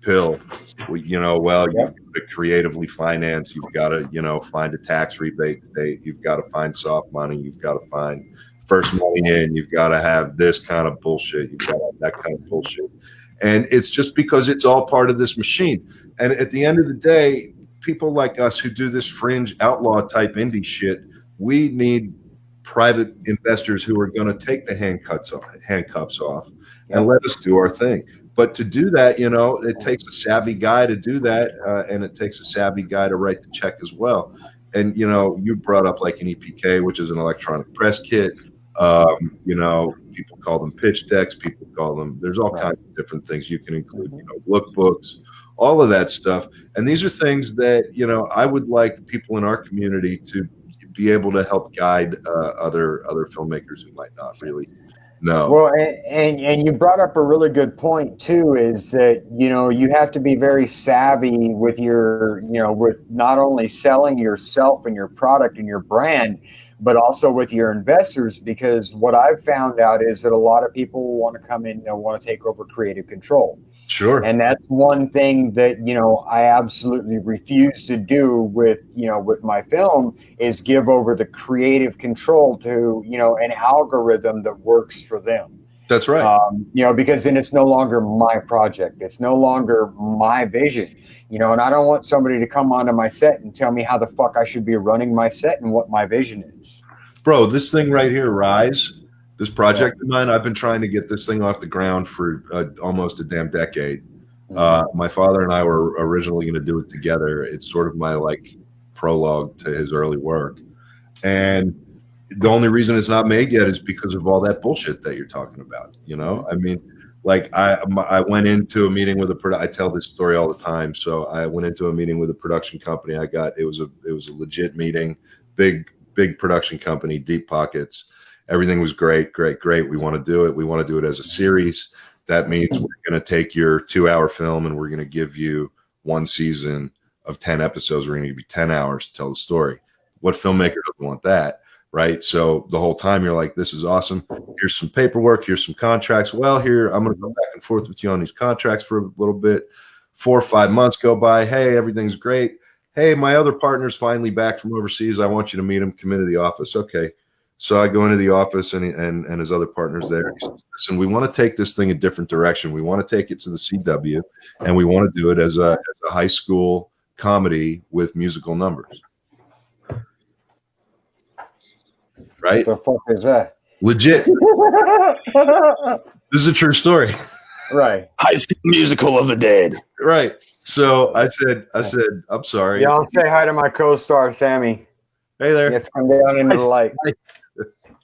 pill. You've got to creatively finance. You've got to, find a tax rebate. You've got to find soft money. You've got to find first money in. You've got to have this kind of bullshit. You've got to have that kind of bullshit. And it's just because it's all part of this machine. And at the end of the day, people like us who do this fringe outlaw type indie shit, we need private investors who are going to take the handcuffs off and let us do our thing. But to do that, it takes a savvy guy to do that, and it takes a savvy guy to write the check as well. And you brought up like an EPK, which is an electronic press kit. People call them pitch decks. People call them. There's all kinds of different things you can include. Lookbooks, all of that stuff. And these are things that I would like people in our community to be able to help guide other filmmakers who might not really know. Well, and you brought up a really good point too, is that you have to be very savvy with your with not only selling yourself and your product and your brand, but also with your investors, because what I've found out is that a lot of people want to come in and want to take over creative control. Sure. And that's one thing that, I absolutely refuse to do with my film, is give over the creative control to, an algorithm that works for them. That's right. Because then it's no longer my project. It's no longer my vision, and I don't want somebody to come onto my set and tell me how the fuck I should be running my set and what my vision is. Bro, this thing right here, Rise, this project of mine, I've been trying to get this thing off the ground for almost a damn decade. My father and I were originally going to do it together. It's sort of my prologue to his early work. And the only reason it's not made yet is because of all that bullshit that you're talking about. I mean, I went into a meeting with I tell this story all the time. So I went into a meeting with a production company. It was a legit meeting, big production company, deep pockets. Everything was great. We want to do it. We want to do it as a series. That means we're going to take your 2-hour film and we're going to give you one season of 10 episodes. We're going to give you 10 hours to tell the story. What filmmaker doesn't want that? Right. So the whole time you're like, this is awesome. Here's some paperwork. Here's some contracts. Well, here, I'm going to go back and forth with you on these contracts for a little bit. 4 or 5 months go by. Hey, everything's great. Hey, my other partner's finally back from overseas. I want you to meet him. Come into the office. Okay. So I go into the office and his other partner's there. He says, listen, we want to take this thing a different direction. We want to take it to the CW, and we want to do it as a high school comedy with musical numbers. Right? What the fuck is that? Legit. This is a true story. Right. High School Musical of the Dead. Right. So I said, I'm sorry. Y'all say hi to my co-star, Sammy. Hey there. Let's come down into the light.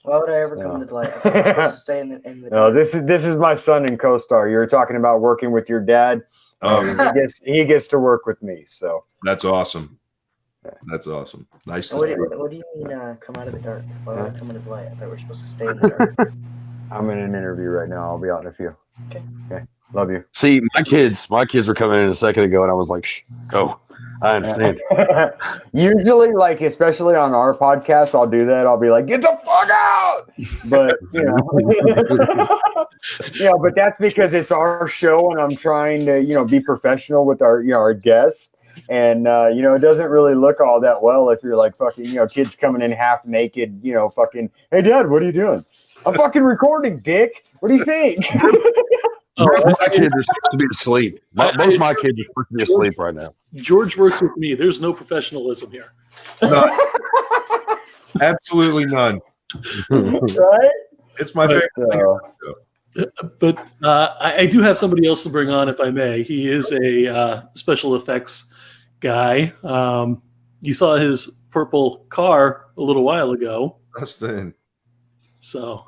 Why would I ever come to the light? I'm supposed to stay in the No, this is my son and co-star. You were talking about working with your dad. He gets to work with me. So that's awesome. That's awesome. Nice. What do you mean come out of the dark? Why would I come into the light? I thought we were supposed to stay in the dark. I'm in an interview right now. I'll be out in a few. Okay. Love you. See, my kids were coming in a second ago, and I was like, shh, go. I understand. Usually, especially on our podcast, I'll do that. I'll be like, get the fuck out. But, but that's because it's our show and I'm trying to, be professional with our guests. And, it doesn't really look all that well if you're fucking, kids coming in half naked, fucking, hey, Dad, what are you doing? I'm fucking recording, dick. What do you think? My kids are supposed to be asleep. Both my kids are supposed to be asleep right now. George works with me. There's no professionalism here. None. Absolutely none. Right? It's my favorite thing. But I do have somebody else to bring on, if I may. He is a special effects guy. You saw his purple car a little while ago. Dustin. So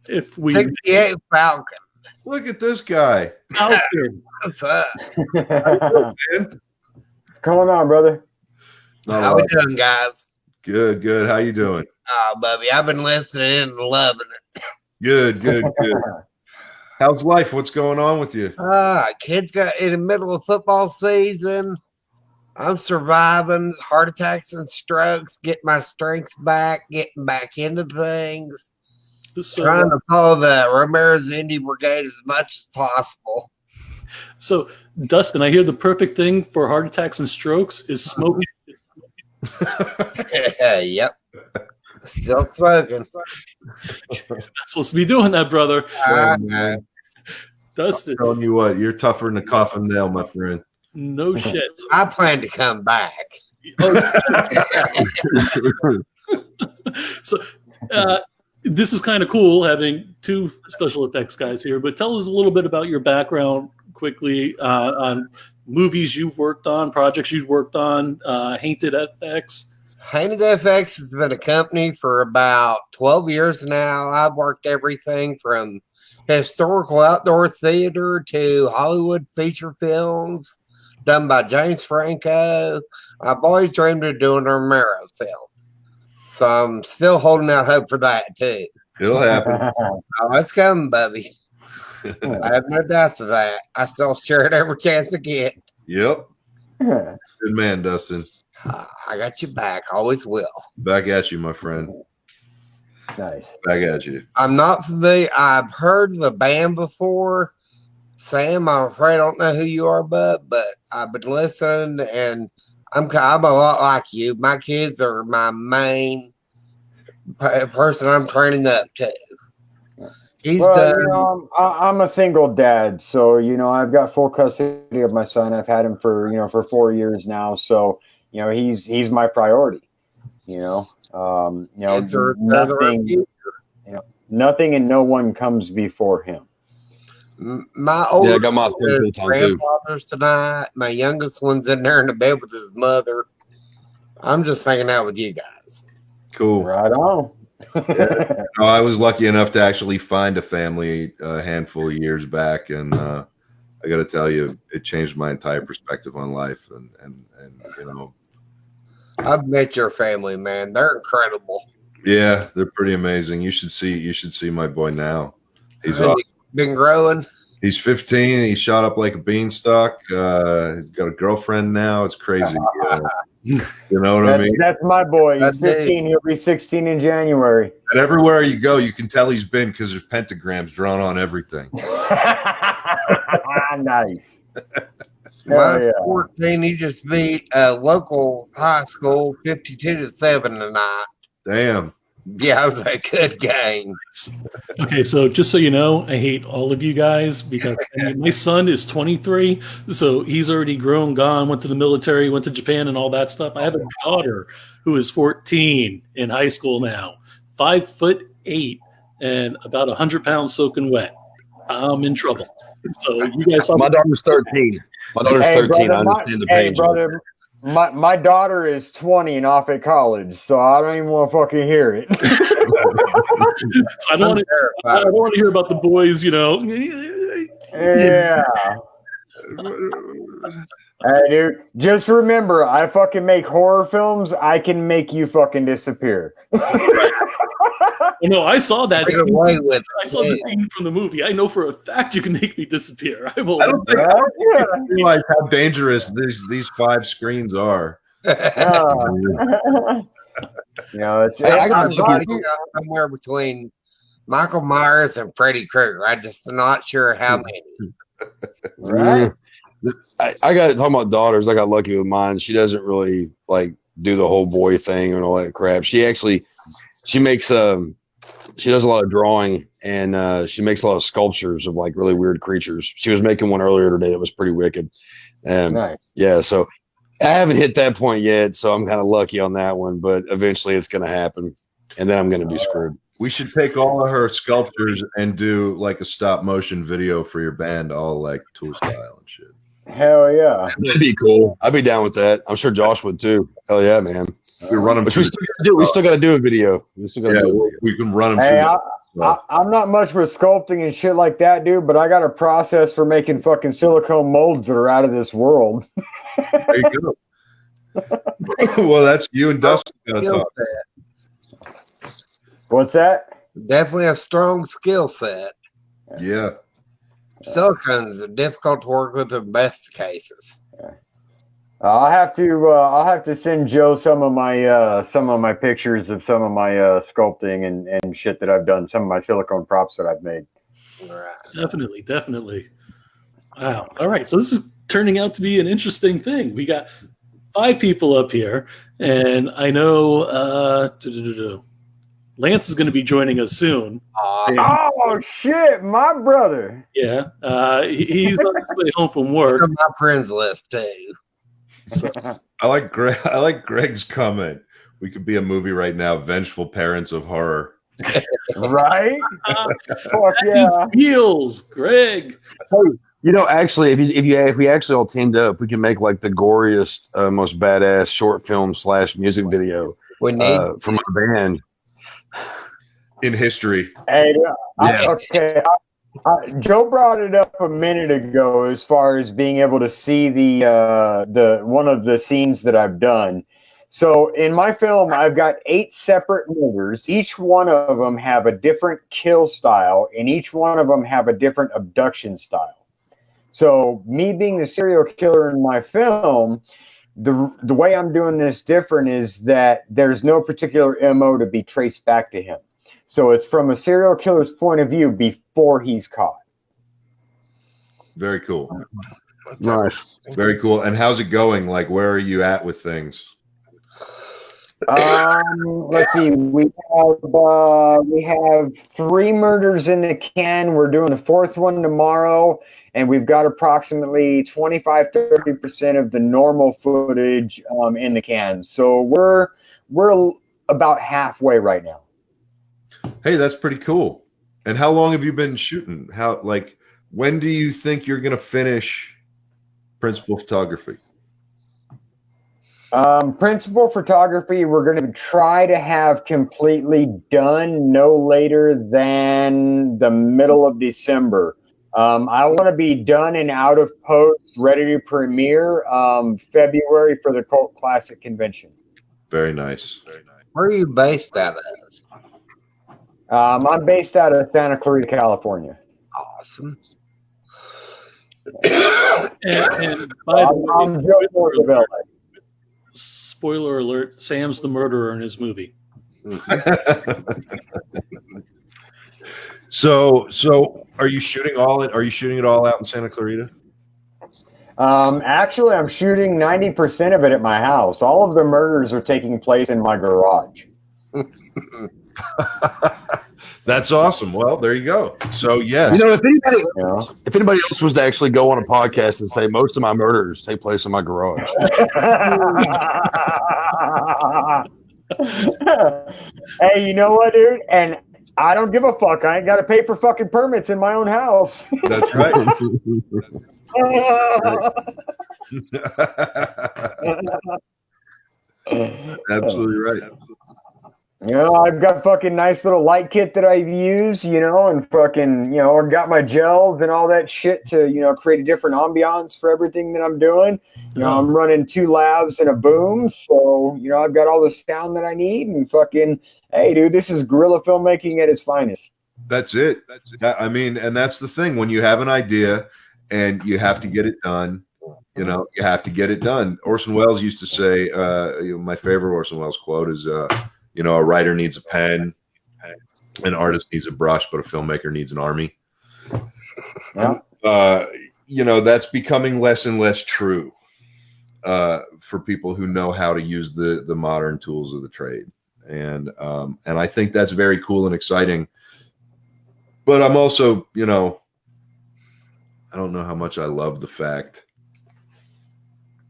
if we 68 Falcon. Look at this guy. What's up? What's going on, brother? How we doing, guys? Good. How you doing? Oh, Bubby, I've been listening and loving it. Good. How's life? What's going on with you? Kids got in the middle of football season. I'm surviving heart attacks and strokes, getting my strength back, getting back into things. So, trying to follow the Romero's Indie Brigade as much as possible. So, Dustin, I hear the perfect thing for heart attacks and strokes is smoking. Yep. Still smoking. Not supposed to be doing that, brother. I man. know. Dustin, Telling you what, you're tougher than a coffin nail, my friend. no shit. I plan to come back. So, this is kind of cool having two special effects guys here, but tell us a little bit about your background quickly on movies you worked on, projects you worked on, Hainted FX. Hainted FX has been a company for about 12 years now. I've worked everything from historical outdoor theater to Hollywood feature films done by James Franco. I've always dreamed of doing a Romero film. So I'm still holding out hope for that too. It'll happen. Oh, it's coming, Bubby. I have no doubts of that. I still share it every chance I get. Yep. Good man, Dustin. I got your back. Always will. Back at you, my friend. Nice. Back at you. I'm not familiar. I've heard the band before. Sam, I'm afraid I don't know who you are, bud, but I've been listening, and I'm a lot like you. My kids are my main person I'm training up to. He's I'm a single dad, so I've got full custody of my son. I've had him for 4 years now, so he's my priority. Nothing and no one comes before him. My older I got my son full time too. Grandfather's tonight. My youngest one's in there in the bed with his mother. I'm just hanging out with you guys. Cool. Right on. Yeah. No, I was lucky enough to actually find a family a handful of years back, and I got to tell you, it changed my entire perspective on life. And I've met your family, man. They're incredible. yeah, they're pretty amazing. You should see my boy now. He's Been growing. He's 15. And he shot up like a beanstalk. He's got a girlfriend now. It's crazy. You know what I mean? That's my boy. He's 15. He'll be 16 in January. And everywhere you go, you can tell he's been because there's pentagrams drawn on everything. Nice. My 14, he just beat a local high school 52-7 tonight. Damn. Yeah, it was a good game. Okay, so just so you know, I hate all of you guys because my son is 23, so he's already grown, gone, went to the military, went to Japan and all that stuff. I have a daughter who is 14 in high school now, 5'8" and about 100 pounds soaking wet. I'm in trouble. So you guys, my daughter's 13. My daughter's 13. Brother, I understand the pain. Brother, my daughter is 20 and off at college, so I don't even want to fucking hear it. So I don't want to hear about the boys, Yeah. Hey, dude, just remember, I fucking make horror films. I can make you fucking disappear. No, I saw that. I saw the it. scene from the movie. I know for a fact you can make me disappear. I will. I don't think I realize how dangerous these 5 screens are. I got somewhere between Michael Myers and Freddy Krueger. I'm just not sure how many. Right? I got talking about daughters. I got lucky with mine. She doesn't really like do the whole boy thing and all that crap. She makes she does a lot of drawing and she makes a lot of sculptures of like really weird creatures. She was making one earlier today that was pretty wicked. Nice. Yeah, so I haven't hit that point yet, so I'm kind of lucky on that one, but eventually it's going to happen, and then I'm going to be screwed. We should take all of her sculptures and do like a stop motion video for your band, all like Tool style and shit. Hell yeah. That'd be cool. I'd be down with that. I'm sure Josh would too. Hell yeah, man. We run them. But we still got to do a video. We can run them. Hey, I'm not much for sculpting and shit like that, dude, but I got a process for making fucking silicone molds that are out of this world. There you go. Well, that's you and Dustin gotta talk. What's that? Definitely a strong skill set. Yeah. Silicones are difficult to work with in best cases. I'll have to send Joe some of my pictures of some of my sculpting and shit that I've done, some of my silicone props that I've made. Right. Definitely. Wow. All right. So this is turning out to be an interesting thing. We got 5 people up here, and I know Lance is going to be joining us soon. Oh shit, my brother. Yeah. He's on his way home from work. On my friends list too. So, I like Greg's comment. We could be a movie right now, Vengeful Parents of Horror. Right? Fuck yeah. his wheels, Greg. Actually, if we actually all teamed up, we can make like the goriest, most badass short film / music video We need from our band. In history. Hey, Yeah. Joe brought it up a minute ago as far as being able to see the one of the scenes that I've done. So in my film, I've got 8 separate murders. Each one of them have a different kill style, and each one of them have a different abduction style. So me being the serial killer in my film, the way I'm doing this different is that there's no particular MO to be traced back to him. So it's from a serial killer's point of view before he's caught. Very cool. Nice. Very cool. And how's it going? Like, where are you at with things? Let's see. We have 3 murders in the can. We're doing the 4th one tomorrow, and we've got approximately 25-30% of the normal footage in the can. So we're about halfway right now. Hey, that's pretty cool. And how long have you been shooting? When do you think you're going to finish principal photography? Principal photography, we're going to try to have completely done no later than the middle of December. I want to be done and out of post, ready to premiere February for the Cult Classic Convention. Very nice. Very nice. Where are you based out of? I'm based out of Santa Clarita, California. Awesome. And by the way, I'm Joe North of LA. spoiler alert, Sam's the murderer in his movie. So are you shooting it all out in Santa Clarita? Actually, I'm shooting 90% of it at my house. All of the murders are taking place in my garage. That's awesome. Well, there you go. So yes, if anybody else was to actually go on a podcast and say most of my murders take place in my garage, hey, you know what, dude? And I don't give a fuck. I ain't got to pay for fucking permits in my own house. that's right. Absolutely right. You know, I've got fucking nice little light kit that I use, and fucking, I've got my gels and all that shit to, create a different ambiance for everything that I'm doing. I'm running 2 lavs and a boom. So, I've got all the sound that I need and fucking, hey, dude, this is guerrilla filmmaking at its finest. That's it. I mean, and that's the thing. When you have an idea and you have to get it done, you have to get it done. Orson Welles used to say, my favorite Orson Welles quote is, a writer needs a pen, an artist needs a brush, but a filmmaker needs an army. Yeah. That's becoming less and less true for people who know how to use the modern tools of the trade. And I think that's very cool and exciting. But I'm also, I don't know how much I love the fact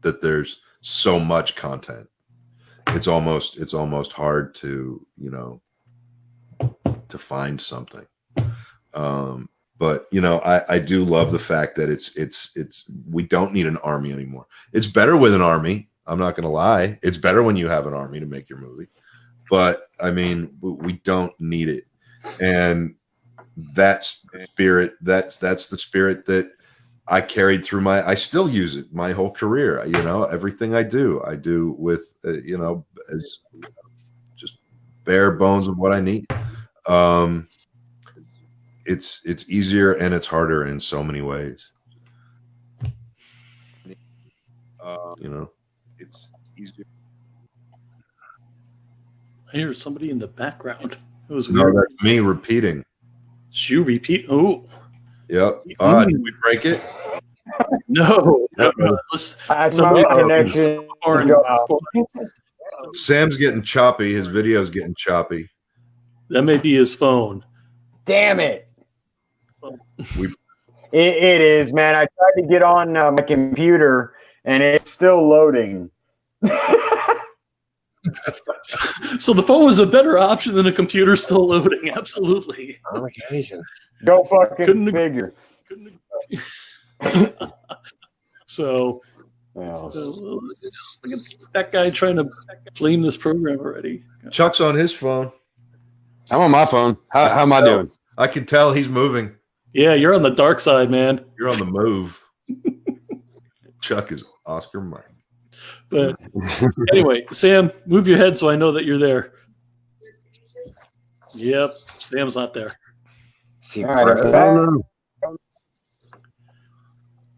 that there's so much content. It's almost hard to, to find something. But I do love the fact that it's we don't need an army anymore. It's better with an army. I'm not going to lie. It's better when you have an army to make your movie. But I mean, we don't need it. And that's the spirit. That's the spirit that I carried through I still use it my whole career. Everything I do with, as just bare bones of what I need. It's easier and it's harder in so many ways. It's easier. I hear somebody in the background. It was No, weird. that's me repeating. Did you repeat? Oh, Yep. Did we break it? No. My connection. Sam's getting choppy. His video's getting choppy. That may be his phone. Damn it. It is, man. I tried to get on my computer, and it's still loading. So the phone was a better option than a computer still loading. Absolutely. Go fucking figure. So look at that guy trying to flame this program already. Chuck's on his phone. I'm on my phone. How am I doing? I can tell he's moving. Yeah, you're on the dark side, man. You're on the move. Chuck is Oscar Mike. But anyway, Sam, move your head so I know that you're there. Yep, Sam's not there. All right,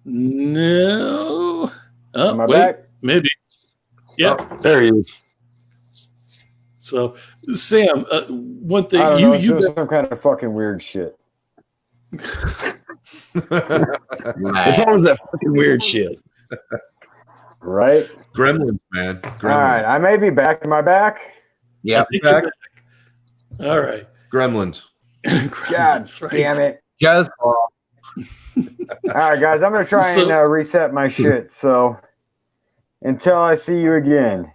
no. Oh, am I wait, back? maybe. Yep. Oh, there he is. So, Sam, one thing I don't know, you some kind of fucking weird shit. It's always that fucking weird shit. Right? Gremlins, man. Gremlins. All right, I may be back. Am I back? Yep. Back. All right. Gremlins. God right. damn it. Just All right, guys, I'm going to try and reset my shit. So until I see you again.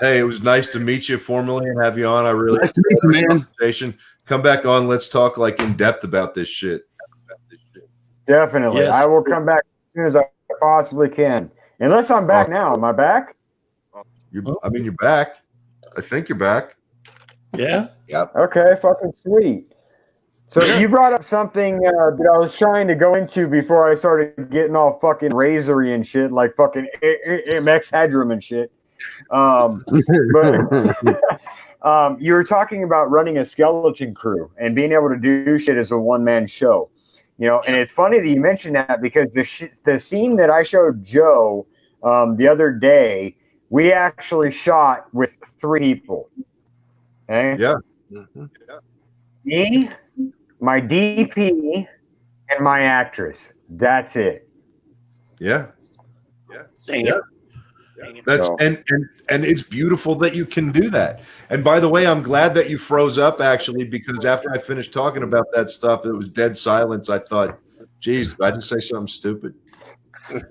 Hey, it was nice to meet you formally and have you on. I really Nice to meet you, man. conversation. Come back on. Let's talk like in depth about this shit. Definitely. Yes. I will come back as soon as I possibly can. Unless I'm back now. Am I back? You're back. I think you're back. Yeah. Okay, fucking sweet. So you brought up something that I was trying to go into before I started getting all fucking razory and shit, like fucking MX Hedrum and shit. But you were talking about running a skeleton crew and being able to do shit as a one-man show. You know, and it's funny that you mentioned that because the scene that I showed Joe the other day, we actually shot with 3 people. Okay? Yeah. Me, my DP, and my actress. That's it. Yeah. Dang Yeah. it. That's So- and it's beautiful that you can do that. And by the way, I'm glad that you froze up actually, because after I finished talking about that stuff, it was dead silence. I thought, geez, did I just say something stupid? But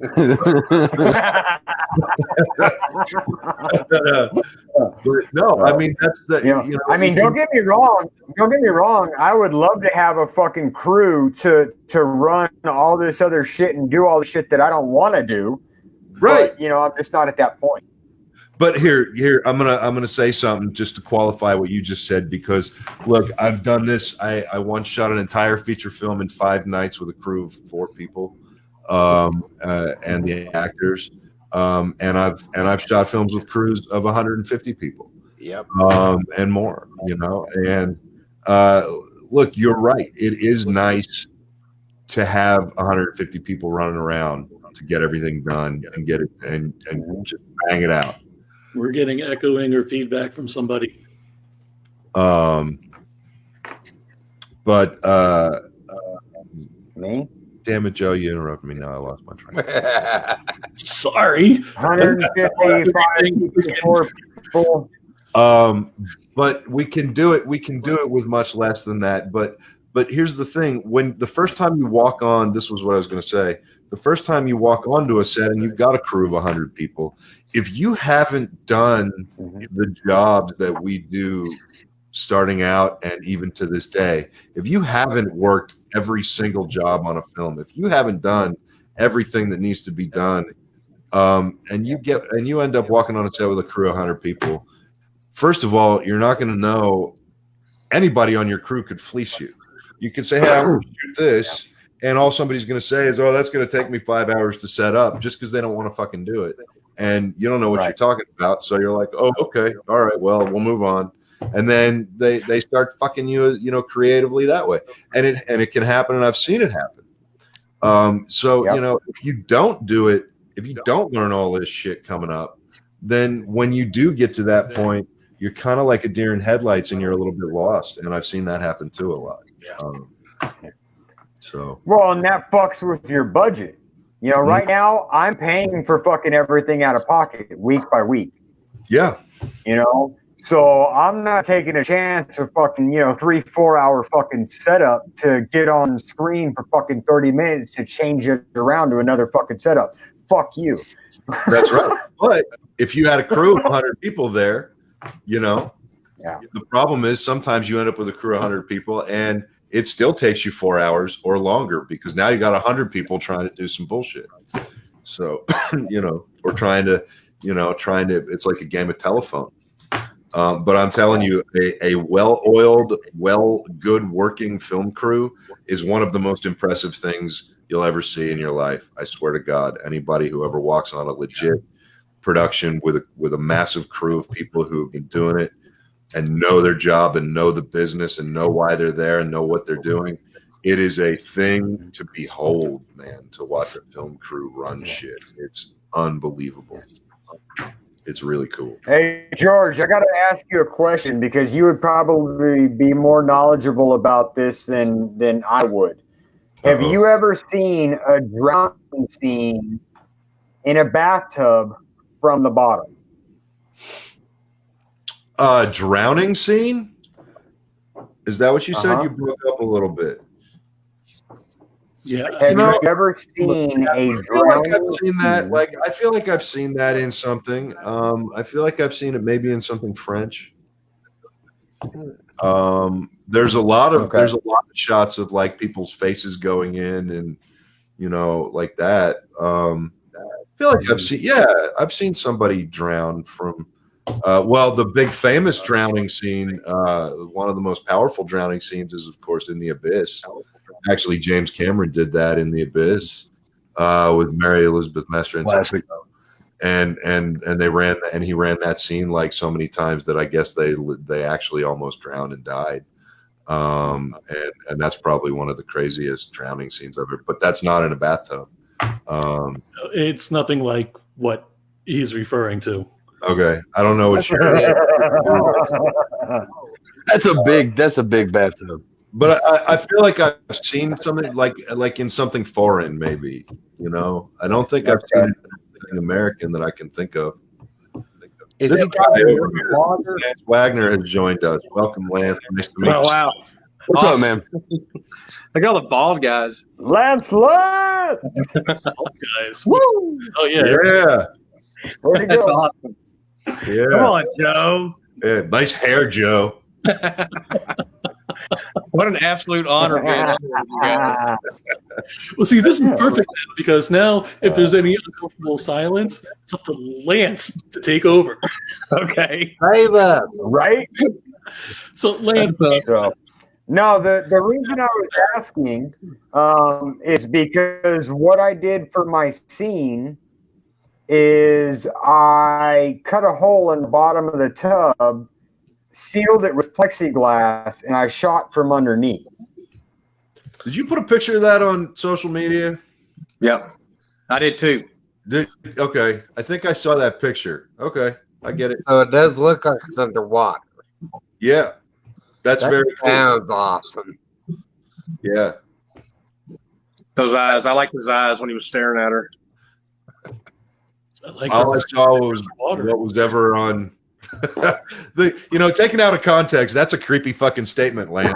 no, I mean that's the. You know, I mean, don't get me wrong. Don't get me wrong. I would love to have a fucking crew to run all this other shit and do all the shit that I don't want to do. Right. But, you know, I'm just not at that point. But here, I'm gonna say something just to qualify what you just said, because look, I've done this. I once shot an entire feature film in 5 nights with a crew of 4 people, and the actors, and I've shot films with crews of 150 people, Yep. and more. You know, and look, you're right. It is nice to have 150 people running around to get everything done and get it and just bang it out. We're getting echoing or feedback from somebody. But Me? damn it, Joe, you interrupted me. Now I lost my train. Sorry. 154 people. But we can do it. We can do it with much less than that. But here's the thing: when the first time you walk on, this was what I was going to say. The first time you walk onto a set and you've got a crew of 100 people, if you haven't done the jobs that we do starting out and even to this day, if you haven't worked every single job on a film, if you haven't done everything that needs to be done, and you end up walking on a set with a crew of 100 people, first of all, you're not going to know. Anybody on your crew could fleece you. You can say, hey, I'm going to shoot this. And all somebody's going to say is, oh, that's going to take me 5 hours to set up, just because they don't want to fucking do it. And you don't know what you're talking about. So you're like, oh, okay. All right. Well, we'll move on. And then they start fucking you, you know, creatively that way. And it can happen. And I've seen it happen. You know, if you don't do it, if you don't learn all this shit coming up, then when you do get to that point, you're kind of like a deer in headlights and you're a little bit lost. And I've seen that happen too a lot. So Well, and that fucks with your budget. You know, right now I'm paying for fucking everything out of pocket week by week. Yeah. You know, so I'm not taking a chance of fucking, 3-4 hour fucking setup to get on screen for fucking 30 minutes to change it around to another fucking setup. Fuck you. That's right. But if you had a crew of 100 people there, the problem is sometimes you end up with a crew of 100 people and it still takes you 4 hours or longer because now you got 100 people trying to do some bullshit. So, or trying to, it's like a game of telephone. But I'm telling you, a well-oiled, good working film crew is one of the most impressive things you'll ever see in your life. I swear to God, anybody who ever walks on a legit production with a massive crew of people who have been doing it and know their job and know the business and know why they're there and know what they're doing, it is a thing to behold, man, to watch a film crew run shit. It's unbelievable. It's really cool. Hey, George, I got to ask you a question because you would probably be more knowledgeable about this than I would. Have you ever seen a drowning scene in a bathtub from the bottom? Drowning scene? Is that what you said? You broke up a little bit. Yeah. Have you ever seen a drowning? I've seen that. Like, I feel like I've seen that in something. I feel like I've seen it maybe in something French. There's a lot of shots of like people's faces going in and like that. I feel like I've seen somebody drown from the big famous drowning scene, one of the most powerful drowning scenes is of course in The Abyss. Actually, James Cameron did that in The Abyss with Mary Elizabeth Mester. Classic. And he ran that scene like so many times that I guess they actually almost drowned and died. And that's probably one of the craziest drowning scenes ever. But that's not in a bathtub. It's nothing like what he's referring to. Okay, I don't know what you're. That's a big bathtub. But I feel like I've seen something like in something foreign, maybe. I don't think I've seen anything American that I can think of. Is This it guy over here, Lance Wagner, has joined us. Welcome, Lance. Nice to meet you. Oh, wow. What's up, man? Look at all the bald guys. Lance! Guys. Woo! Oh yeah. Yeah. Where'd he That's go? awesome. Yeah. Come on, Joe. Yeah. Nice hair, Joe. What an absolute honor, man. Well, see, this is perfect now, because now if there's any uncomfortable silence, it's up to Lance to take over. Okay. Save up. Right? So, Lance, No, the reason I was asking is because what I did for my scene is I cut a hole in the bottom of the tub, sealed it with plexiglass, and I shot from underneath. Did you put a picture of that on social media? Yep. I did too. Okay. I think I saw that picture. Okay. I get it. So it does look like it's underwater. Yeah. That's very cool. Sounds awesome. Yeah. Those eyes. I liked his eyes when he was staring at her. All I saw was what was ever on taken out of context, that's a creepy fucking statement, Lance.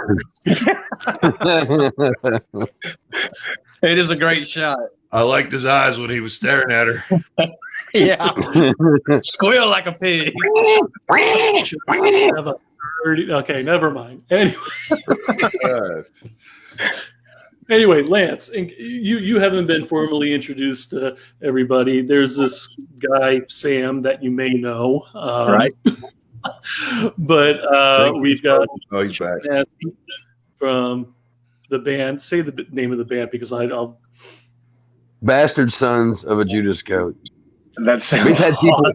It is a great shot. I liked his eyes when he was staring at her. Yeah. Squeal like a pig. Okay, never mind. Anyway, Lance, you haven't been formally introduced to everybody. There's this guy, Sam, that you may know. Right. But we've got he's back. from the band. Say the name of the band because I'll. Bastard Sons of a Judas Goat. That sounds We've had people.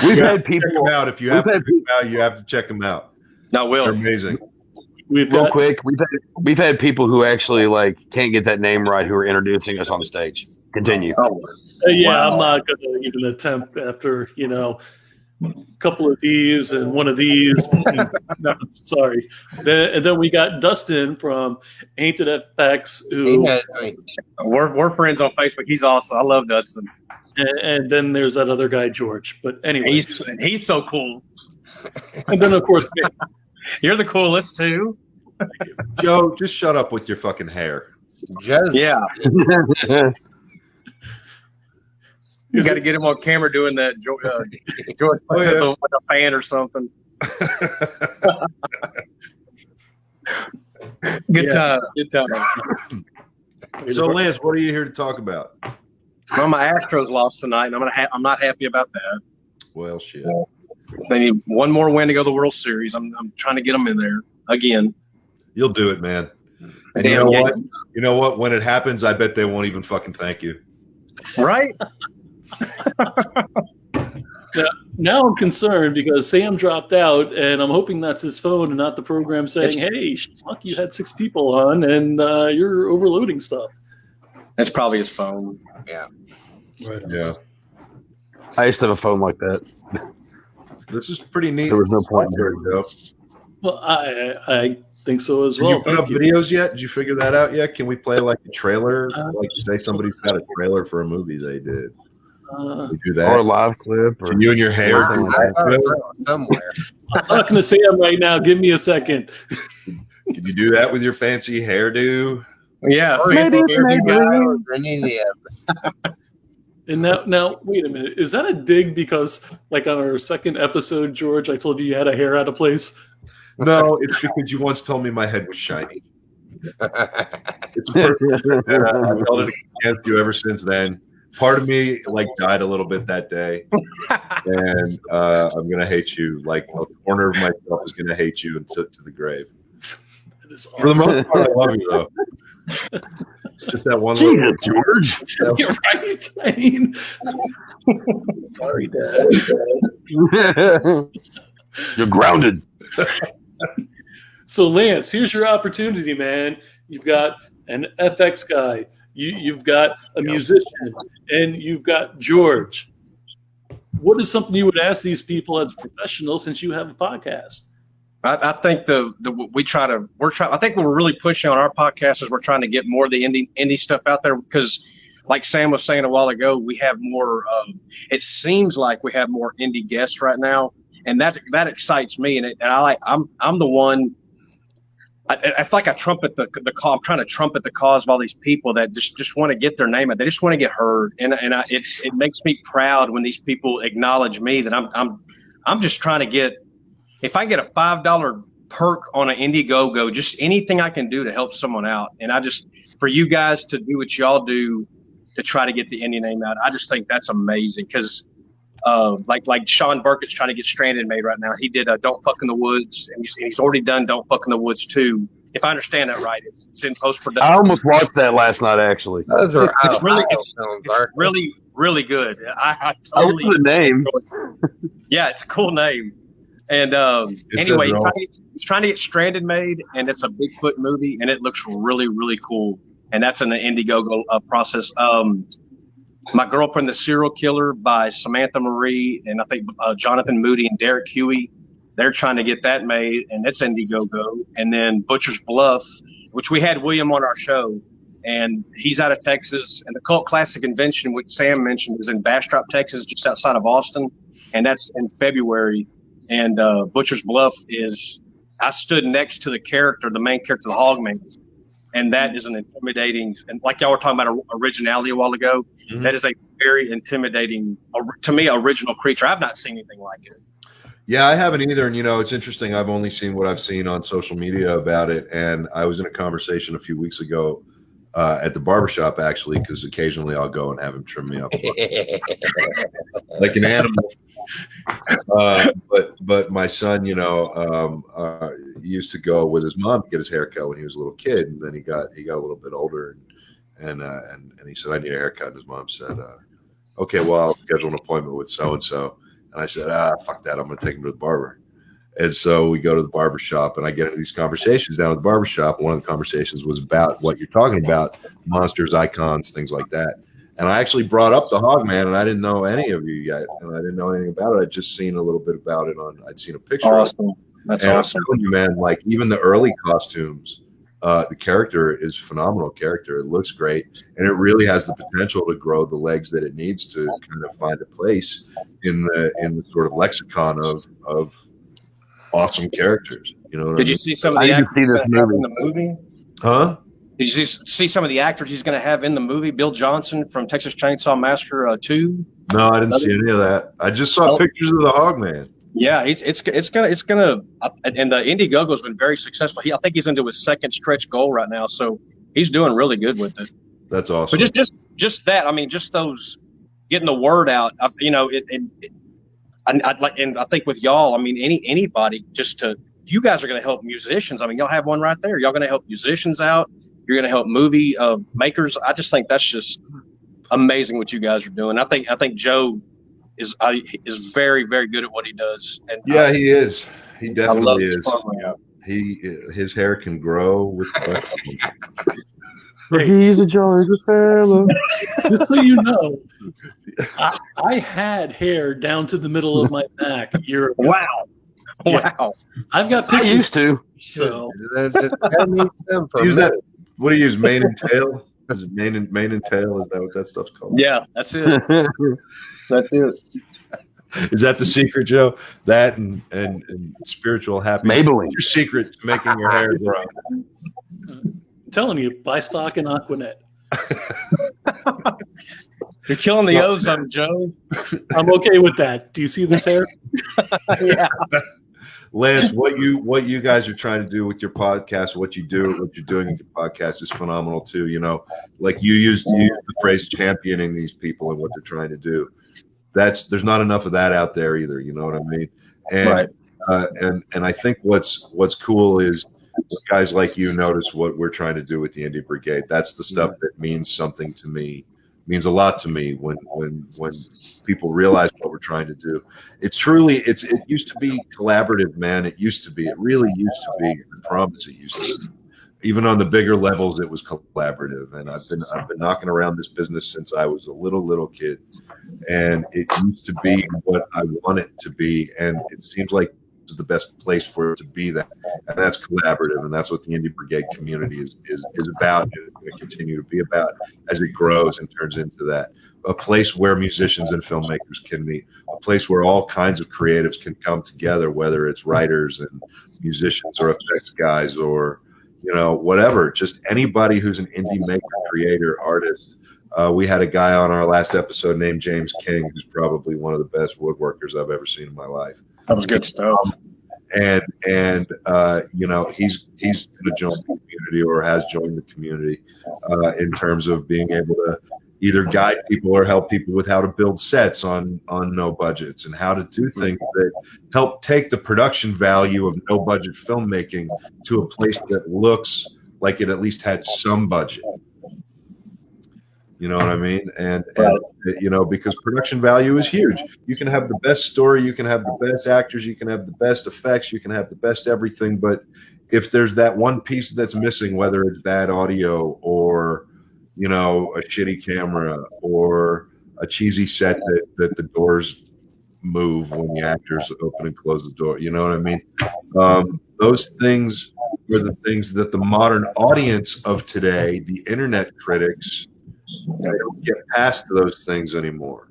We've had people. Check them out. If you have to check them out, you have to check them out. No, Will. They're amazing. Real quick, we've had people who actually can't get that name right who are introducing us on stage. Continue. Oh, yeah, wow. I'm not going to even attempt after couple of these and one of these. No, sorry. Then we got Dustin from Hainted FX, He who, knows me. We're friends on Facebook. He's awesome. I love Dustin. and then there's that other guy, George. But anyway, He's so cool. and then of course, me. You're the coolest too. Joe, just shut up with your fucking hair. Just Yeah. You got to get him on camera doing that. George Oh, yeah. with a fan or something. Good time. Good time. So, Lance, what are you here to talk about? Well, my Astros lost tonight, and I'm not happy about that. Well, shit. They need one more win to go to the World Series. I'm trying to get them in there again. You'll do it, man. And Damn, you know yeah. what? You know what? When it happens, I bet they won't even fucking thank you. Right? Now I'm concerned because Sam dropped out, and I'm hoping that's his phone and not the program saying, "Hey, schmuck, you had 6 people on, and you're overloading stuff." That's probably his phone. Right. Yeah. I used to have a phone like that. This is pretty neat. There was no point in There it. we go. Well, I think so as Did well. you put up Thank you. videos yet? Did you figure that out yet? Can we play like a trailer? Like say somebody's got a trailer for a movie they did. We do Or a that. live clip. Or Can you and your hair I do thought that? it was somewhere. I'm not going to say them right now. Give me a second. Can you do that with your fancy hairdo? Yeah. Or fancy maybe hairdo guy. than any of us. And now, wait a minute. Is that a dig? Because, like on our second episode, George, I told you had a hair out of place. No, it's because you once told me my head was shiny. It's perfect. I've held it against you ever since then. Part of me like died a little bit that day, and I'm gonna hate you. Like a corner of myself is gonna hate you to the grave. That is For the awesome. most part, I love you though. It's just that one Jesus, George. You're right. I mean, sorry, Dad. You're grounded. So, Lance, here's your opportunity, man. You've got an FX guy, you've got a musician, and you've got George. What is something you would ask these people as a professional since you have a podcast? I think I think we're really pushing on our podcast is we're trying to get more of the indie stuff out there because, like Sam was saying a while ago, we have more. It seems like we have more indie guests right now, and that excites me. And I'm the one. I feel like I trumpet the call. I'm trying to trumpet the cause of all these people that just want to get their name out. They just want to get heard, and it makes me proud when these people acknowledge me that I'm just trying to get. If I get a $5 perk on an Indiegogo, just anything I can do to help someone out, and for you guys to do what y'all do to try to get the indie name out, I just think that's amazing because. Like Sean Burkett's trying to get Stranded made right now. He did Don't Fuck in the Woods, and he's already done Don't Fuck in the Woods 2. If I understand that right, it's in post-production. I almost watched that last night, actually. Those are It's really, films, it's aren't they? really, really good. I I love totally the name. Yeah, it's a cool name. And anyway, he's trying to get Stranded made, and it's a Bigfoot movie, and it looks really, really cool. And that's in the Indiegogo process. My Girlfriend, the Serial Killer by Samantha Marie, and I think Jonathan Moody and Derek Huey. They're trying to get that made, and it's Indiegogo. And then Butcher's Bluff, which we had William on our show, and he's out of Texas. And the Cult Classic Convention, which Sam mentioned, is in Bastrop, Texas, just outside of Austin, and that's in February. And Butcher's Bluff I stood next to the main character, the Hogman. And that is an intimidating, and like y'all were talking about originality a while ago, that is a very intimidating, to me, original creature. I've not seen anything like it. Yeah, I haven't either. And, it's interesting. I've only seen what I've seen on social media about it. And I was in a conversation a few weeks ago at the barbershop, actually, because occasionally I'll go and have him trim me up like an animal. But my son, used to go with his mom to get his haircut when he was a little kid. And then he got a little bit older and he said, I need a haircut. And his mom said, okay, well, I'll schedule an appointment with so-and-so. And I said, fuck that. I'm going to take him to the barber. And so we go to the barbershop, and I get into these conversations down at the barbershop. One of the conversations was about what you're talking about, monsters, icons, things like that. And I actually brought up the Hogman, and I didn't know any of you yet, and I didn't know anything about it. I'd just seen a little bit about it I'd seen a picture. Awesome. That's awesome. I'm telling you, man, like even the early costumes, the character is phenomenal character. It looks great, and it really has the potential to grow the legs that it needs to kind of find a place in the sort of lexicon of awesome characters. You know what I mean? Did you see some of the actors in the movie? Huh? Did you see some of the actors he's going to have in the movie? Bill Johnson from Texas Chainsaw Massacre 2. No, I didn't see any of that. I just saw pictures of the Hogman. Yeah, it's gonna and the Indiegogo's been very successful. I think he's into his second stretch goal right now, so he's doing really good with it. That's awesome. But just that, I mean, just those getting the word out. I think with y'all, I mean, anybody, you guys are going to help musicians. I mean, y'all have one right there. Y'all going to help musicians out. You're going to help movie makers. I just think that's just amazing what you guys are doing. I think Joe is very, very good at what he does. And yeah, he is. He definitely is. Program. His hair can grow with. He's a jolly good fellow. Just so you know, I had hair down to the middle of my back a year ago. Wow. Yeah. Wow. I've got I pictures. used to. So Use that. What do you use? Mane and tail? Is it mane and tail? Is that what that stuff's called? Yeah, that's it. That's it. Is that the secret, Joe? That and spiritual happiness. Maybelline. What's your secret to making your hair grow? telling you, buy stock in Aquanet. You're killing the ozone, Joe. I'm okay with that. Do you see this hair? Yeah. Lance, what you guys are trying to do with your podcast, what you're doing with your podcast is phenomenal too. You know, like you used the phrase championing these people and what they're trying to do. There's not enough of that out there either. You know what I mean? And Right. And I think what's cool is guys like you notice what we're trying to do with the Indie Brigade. That's the stuff that means something to me. Means a lot to me when people realize what we're trying to do. It used to be collaborative, man. It really used to be. I promise it used to be. Even on the bigger levels, it was collaborative. And I've been knocking around this business since I was a little kid. And it used to be what I want it to be. And it seems like this is the best place for it to be that. And that's collaborative. And that's what the Indie Brigade community is about. And it's going to continue to be about as it grows and turns into that. A place where musicians and filmmakers can meet. A place where all kinds of creatives can come together, whether it's writers and musicians or effects guys or whatever, just anybody who's an indie maker, creator, artist. We had a guy on our last episode named James King, who's probably one of the best woodworkers I've ever seen in my life. That was good stuff. And he's going to join the community or has joined the community in terms of being able to either guide people or help people with how to build sets on no budgets and how to do things that help take the production value of no budget filmmaking to a place that looks like it at least had some budget. You know what I mean? And because production value is huge. You can have the best story, you can have the best actors, you can have the best effects, you can have the best everything. But if there's that one piece that's missing, whether it's bad audio or a shitty camera or a cheesy set that the doors move when the actors open and close the door. You know what I mean? Those things are the things that the modern audience of today, the internet critics, they don't get past those things anymore.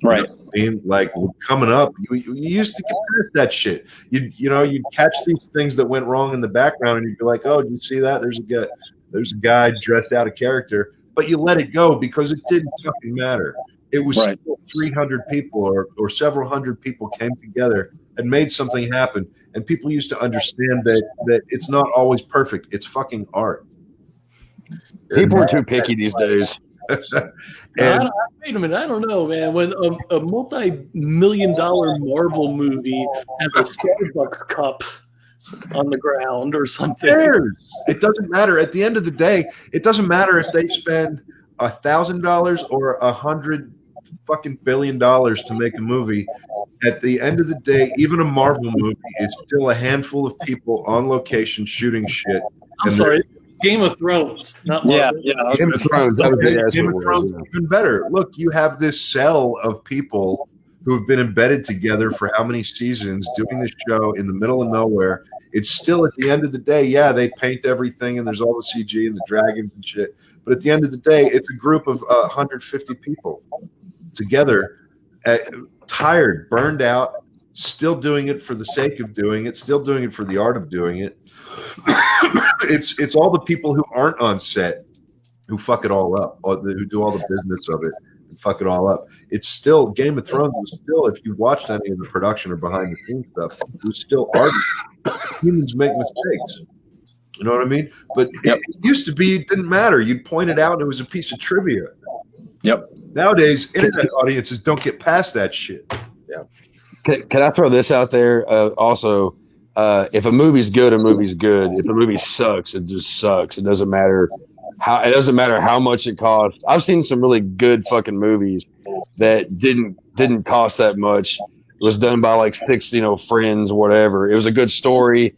Right. You know what I mean? Like coming up, you used to get past that shit. You'd catch these things that went wrong in the background and you'd be like, oh, did you see that? There's a guy dressed out of character. But you let it go because it didn't fucking matter. It was Right. still 300 people or several hundred people came together and made something happen. And people used to understand that it's not always perfect. It's fucking art. People are too picky these days. And Wait a minute, I don't know, man. When a multi-million-dollar Marvel movie has a Starbucks cup on the ground or something. it doesn't matter. At the end of the day, it doesn't matter if they spend $1,000 or $100 fucking billion to make a movie. At the end of the day, even a Marvel movie is still a handful of people on location shooting shit. I'm sorry, Game of Thrones, not Yeah, Marvel. yeah. Game of Thrones. That was Okay, that's Game what of it Thrones was. is even better. Look, you have this cell of people who've been embedded together for how many seasons doing this show in the middle of nowhere. It's still at the end of the day, yeah, they paint everything and there's all the CG and the dragons and shit. But at the end of the day, it's a group of 150 people together, tired, burned out, still doing it for the sake of doing it, still doing it for the art of doing it. It's all the people who aren't on set who fuck it all up, or who do all the business of it and fuck it all up. It's still Game of Thrones was still, if you watched any of the production or behind the scenes stuff, it was still art. Humans make mistakes. You know what I mean? But it used to be, it didn't matter. You'd point it out and it was a piece of trivia. Yep. Nowadays, internet audiences don't get past that shit. Can I throw this out there? Also, if a movie's good, a movie's good. If a movie sucks, it just sucks. It doesn't matter how much it costs. I've seen some really good fucking movies that didn't cost that much. It was done by like 6, friends or whatever. It was a good story,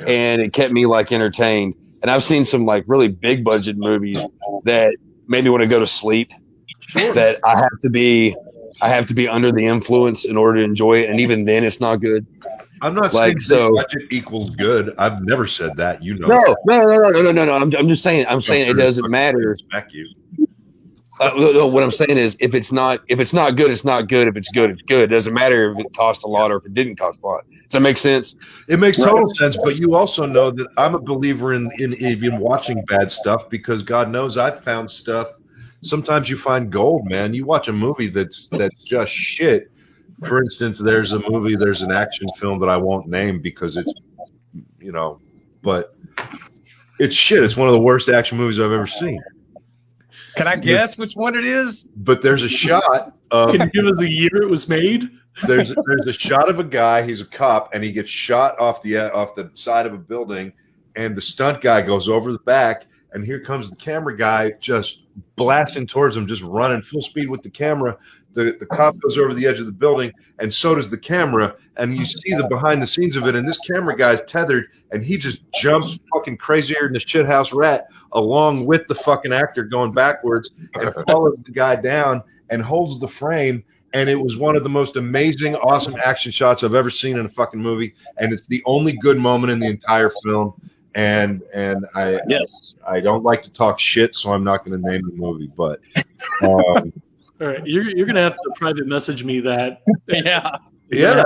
and it kept me like entertained. And I've seen some like really big budget movies that made me want to go to sleep. Sure. That I have to be under the influence in order to enjoy it, and even then, it's not good. I'm not Like, saying so- budget equals good. I've never said that. You know. No. I'm just saying. I'm saying it doesn't matter. Respect you. What I'm saying is, if it's not good, it's not good. If it's good, it's good. It doesn't matter if it cost a lot or if it didn't cost a lot. Does that make sense? It makes total sense, but you also know that I'm a believer in even watching bad stuff, because God knows I've found stuff. Sometimes you find gold, man. You watch a movie that's just shit. For instance, there's an action film that I won't name because it's, but it's shit. It's one of the worst action movies I've ever seen. Can I guess which one it is? But there's a shot of Can you give us a year it was made? there's a shot of a guy. He's a cop, and he gets shot off the side of a building, and the stunt guy goes over the back, and here comes the camera guy just blasting towards him, just running full speed with the camera. The cop goes over the edge of the building, and so does the camera, and you see the behind the scenes of it, and this camera guy's tethered, and he just jumps fucking crazier than a shithouse rat along with the fucking actor going backwards, and follows the guy down and holds the frame. And it was one of the most amazing, awesome action shots I've ever seen in a fucking movie, and it's the only good moment in the entire film. And I don't like to talk shit, so I'm not going to name the movie, but All right, you're gonna have to private message me that. Yeah.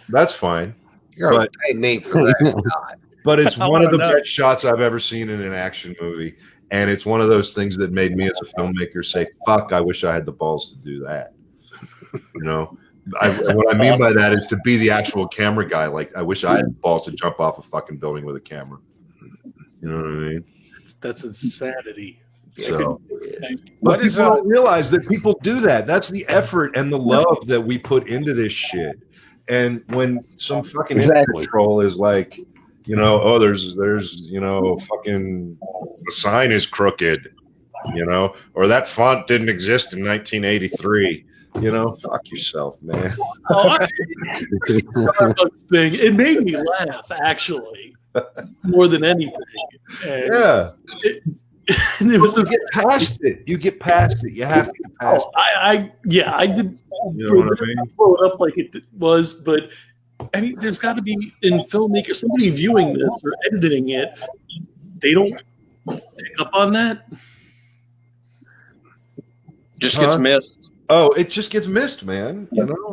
that's fine. You're going to pay me for that. But it's I one of the wanna know. best shots I've ever seen in an action movie, and it's one of those things that made me as a filmmaker say, "Fuck, I wish I had the balls to do that." What I mean by that is to be the actual camera guy. Like, I wish I had the balls to jump off a fucking building with a camera. You know what I mean? That's insanity. So, What but is people don't realize that people do that. That's the effort and the love that we put into this shit. And when some fucking Exactly. troll is like, there's fucking the sign is crooked, or that font didn't exist in 1983. Fuck yourself, man. Starbucks thing. It made me laugh, actually, more than anything. And Yeah. and it was You just, get past it. You get past it. You have to get past I did You know what I mean? blow it up like it was, but I mean, there's got to be in filmmaker somebody viewing this or editing it. They don't pick up on that. Just gets missed. Oh, it just gets missed, man.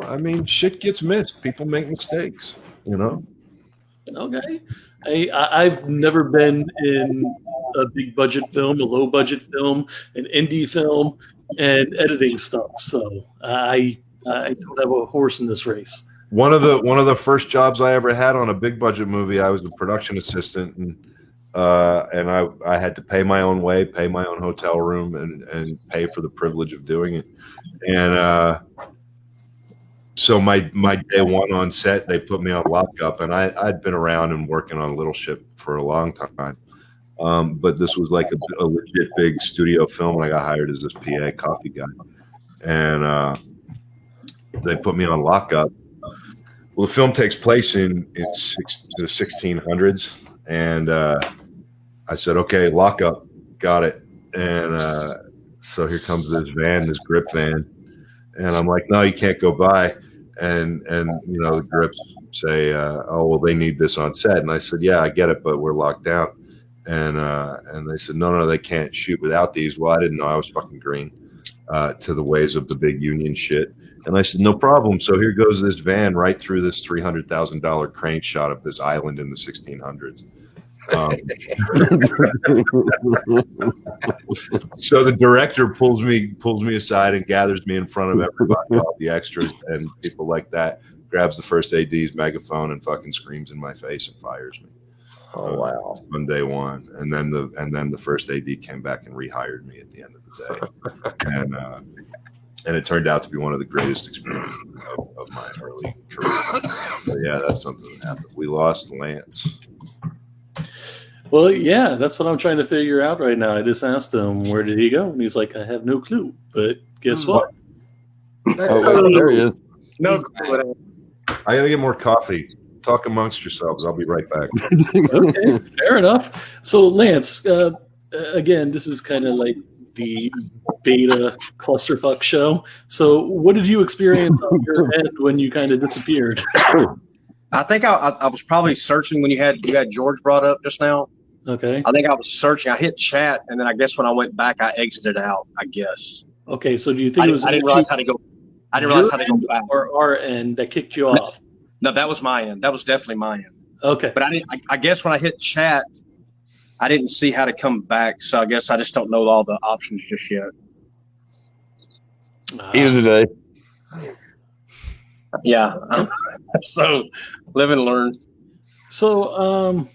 I mean, shit gets missed. People make mistakes, Okay. I've never been in a big budget film, a low budget film, an indie film, and editing stuff. So I don't have a horse in this race. One of the first jobs I ever had on a big budget movie, I was a production assistant, and I had to pay my own way, pay my own hotel room, and pay for the privilege of doing it. And so my day one on set, they put me on lockup, and I'd been around and working on little shit for a long time. But this was like a legit big studio film, and I got hired as this PA coffee guy. And they put me on lockup. Well, the film takes place in the 1600s, and I said, okay, lock up. Got it. And so here comes this van, this grip van. And I'm like, no, you can't go by. And the grips say, oh, well, they need this on set. And I said, yeah, I get it, but we're locked down. And they said, no, they can't shoot without these. Well, I didn't know I was fucking green to the ways of the big union shit. And I said, no problem. So here goes this van right through this $300,000 crane shot of this island in the 1600s. So the director pulls me aside and gathers me in front of everybody, all the extras and people like that, grabs the first AD's megaphone and fucking screams in my face and fires me. Oh wow! On day one, and then the first AD came back and rehired me at the end of the day, and it turned out to be one of the greatest experiences of my early career. But yeah, that's something that happened. We lost Lance. Well, yeah, that's what I'm trying to figure out right now. I just asked him, where did he go? And he's like, I have no clue. But guess what? Oh, there he is. No, I gotta get more coffee. Talk amongst yourselves. I'll be right back. Okay, fair enough. So, Lance, again, this is kind of like the beta clusterfuck show. So, what did you experience on your end when you kind of disappeared? I think I was probably searching when you had George brought up just now. Okay. I think I was searching. I hit chat, and then I guess when I went back, I exited out. I guess. Okay, so do you think it was? I didn't realize how to go. I didn't realize how to go back. Or our end that kicked you off. No, that was my end. That was definitely my end. Okay. But I guess when I hit chat, I didn't see how to come back. So I guess I just don't know all the options just yet. Either day. Yeah. So live and learn. So,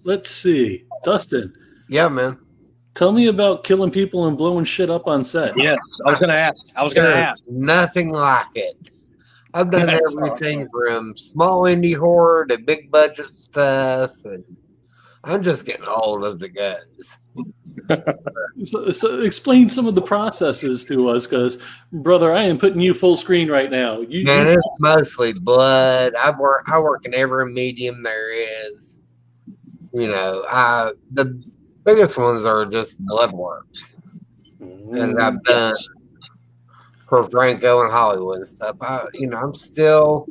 let's see. Dustin. Yeah, man. Tell me about killing people and blowing shit up on set. Yes, I was going to ask. Nothing like it. I've done everything from small indie horror to big budget stuff, and I'm just getting old as it goes. So explain some of the processes to us, because, brother, I am putting you full screen right now. It's mostly blood. I work in every medium there is. The biggest ones are just blood work, and I've done for Franco and Hollywood and stuff. I'm still